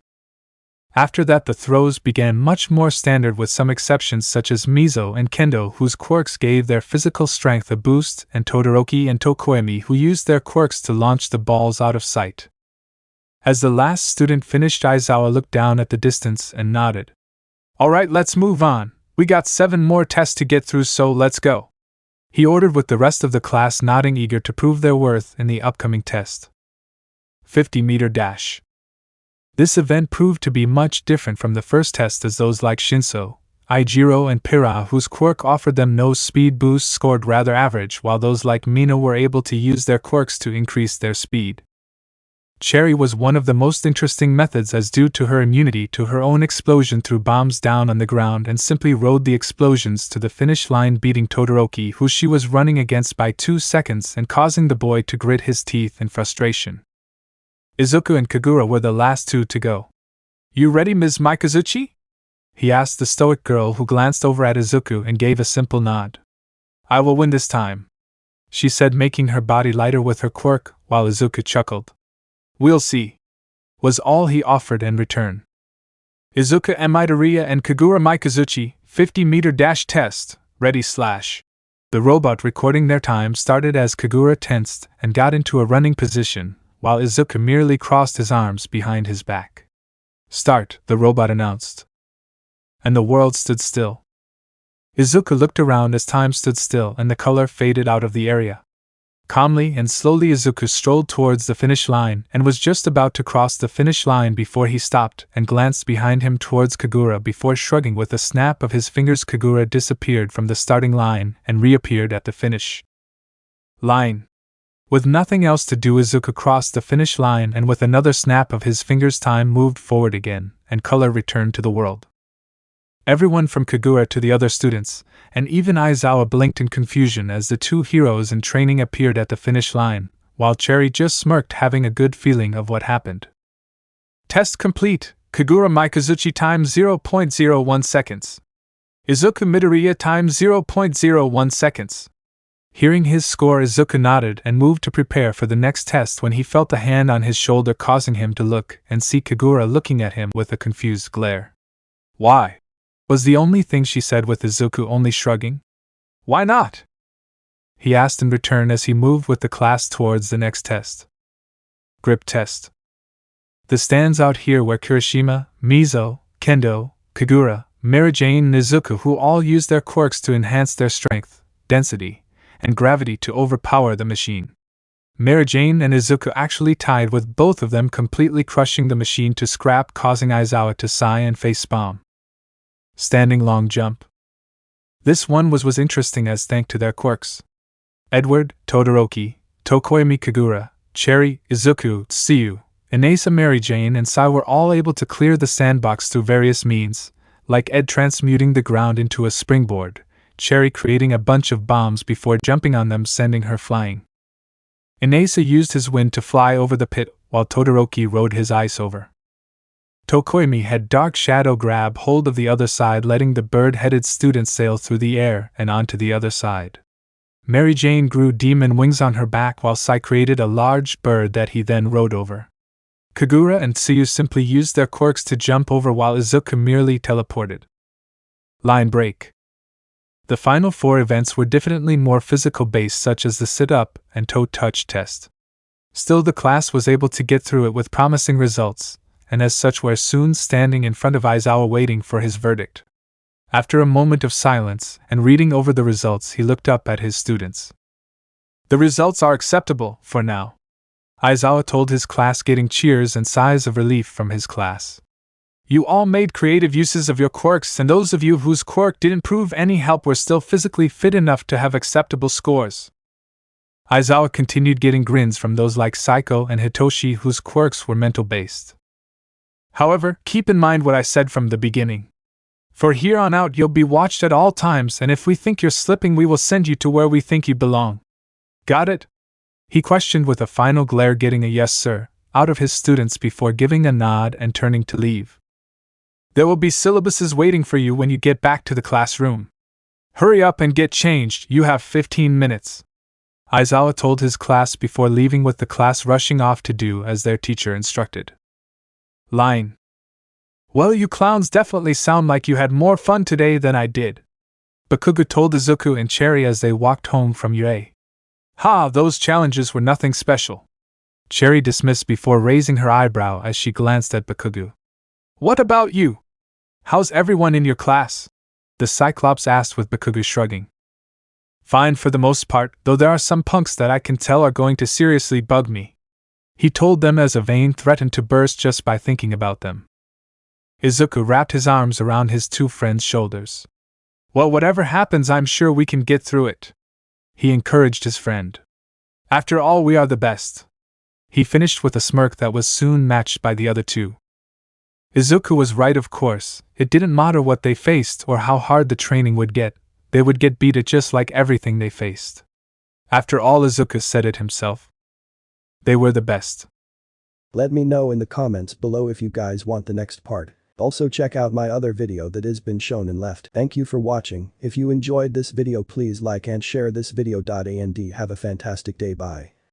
After that, the throws began much more standard, with some exceptions such as Mizo and Kendo, whose quirks gave their physical strength a boost, and Todoroki and Tokoemi, who used their quirks to launch the balls out of sight. As the last student finished, Aizawa looked down at the distance and nodded. Alright, let's move on. We got 7 more tests to get through, so let's go. he ordered, with the rest of the class nodding, eager to prove their worth in the upcoming test. 50-meter dash. This event proved to be much different from the first test, as those like Shinso, Eijiro, and Pira, whose quirk offered them no speed boost, scored rather average, while those like Mina were able to use their quirks to increase their speed. Cherry was one of the most interesting methods, as due to her immunity to her own explosion threw bombs down on the ground and simply rode the explosions to the finish line, beating Todoroki, who she was running against, by 2 seconds and causing the boy to grit his teeth in frustration. Izuku and Kagura were the last two to go. "You ready, Ms. Mikazuchi?" he asked the stoic girl, who glanced over at Izuku and gave a simple nod. "I will win this time," she said, making her body lighter with her quirk, while Izuku chuckled. "We'll see," was all he offered in return. Izuku Midoriya and Kagura Mikazuchi, 50-meter dash test, ready /. The robot recording their time started as Kagura tensed and got into a running position, while Izuku merely crossed his arms behind his back. "Start," the robot announced. And the world stood still. Izuku looked around as time stood still and the color faded out of the area. Calmly and slowly Izuku strolled towards the finish line and was just about to cross the finish line before he stopped and glanced behind him towards Kagura before shrugging with a snap of his fingers. Kagura disappeared from the starting line and reappeared at the finish line. With nothing else to do, Izuku crossed the finish line, and with another snap of his fingers time moved forward again, and color returned to the world. Everyone from Kagura to the other students, and even Aizawa, blinked in confusion as the two heroes in training appeared at the finish line, while Cherry just smirked, having a good feeling of what happened. Test complete. Kagura Mikazuchi time 0.01 seconds. Izuku Midoriya time 0.01 seconds. Hearing his score, Izuku nodded and moved to prepare for the next test when he felt a hand on his shoulder, causing him to look and see Kagura looking at him with a confused glare. "Why?" was the only thing she said, with Izuku only shrugging. "Why not?" he asked in return as he moved with the class towards the next test. Grip test. This stands out here, where Kirishima, Mizo, Kendo, Kagura, Mary Jane, and Izuku, who all use their quirks to enhance their strength, density, and gravity to overpower the machine. Mary Jane and Izuku actually tied, with both of them completely crushing the machine to scrap, causing Aizawa to sigh and facepalm. Standing long jump. This one was interesting, as thanks to their quirks, Edward, Todoroki, Tokoyami, Kagura, Cherry, Izuku, Tsuyu, Inasa, Mary Jane, and Sai were all able to clear the sandbox through various means, like Ed transmuting the ground into a springboard, Cherry creating a bunch of bombs before jumping on them, sending her flying. Inasa used his wind to fly over the pit, while Todoroki rode his ice over. Tokoyami had Dark Shadow grab hold of the other side, letting the bird-headed student sail through the air and onto the other side. Mary Jane grew demon wings on her back, while Sai created a large bird that he then rode over. Kagura and Tsuyu simply used their quirks to jump over, while Izuku merely teleported. Line break. The final 4 events were definitely more physical-based, such as the sit-up and toe-touch test. Still, the class was able to get through it with promising results, and as such were soon standing in front of Aizawa waiting for his verdict. After a moment of silence and reading over the results, he looked up at his students. "The results are acceptable, for now," Aizawa told his class, getting cheers and sighs of relief from his class. "You all made creative uses of your quirks, and those of you whose quirk didn't prove any help were still physically fit enough to have acceptable scores." Aizawa continued, getting grins from those like Saiko and Hitoshi, whose quirks were mental-based. "However, keep in mind what I said from the beginning. For here on out you'll be watched at all times, and if we think you're slipping, we will send you to where we think you belong. Got it?" he questioned with a final glare, getting a "yes sir" out of his students before giving a nod and turning to leave. "There will be syllabuses waiting for you when you get back to the classroom. Hurry up and get changed, you have 15 minutes. Aizawa told his class before leaving, with the class rushing off to do as their teacher instructed. Line. "Well, you clowns definitely sound like you had more fun today than I did," Bakugo told Izuku and Cherry as they walked home from UA. "Ha, those challenges were nothing special," Cherry dismissed before raising her eyebrow as she glanced at Bakugo. "What about you? How's everyone in your class?" the Cyclops asked, with Bakugo shrugging. Fine for the most part, though there are some punks that I can tell are going to seriously bug me. He told them as a vein threatened to burst just by thinking about them. Izuku wrapped his arms around his two friends' shoulders. Well, whatever happens, I'm sure we can get through it. He encouraged his friend. After all, we are the best. He finished with a smirk that was soon matched by the other two. Izuku was right, of course. It didn't matter what they faced or how hard the training would get, they would get beat at just like everything they faced. After all, Izuku said it himself. They were the best. Let me know in the comments below if you guys want the next part. Also check out my other video that has been shown and left. Thank you for watching. If you enjoyed this video, please like and share this video. And have a fantastic day. Bye.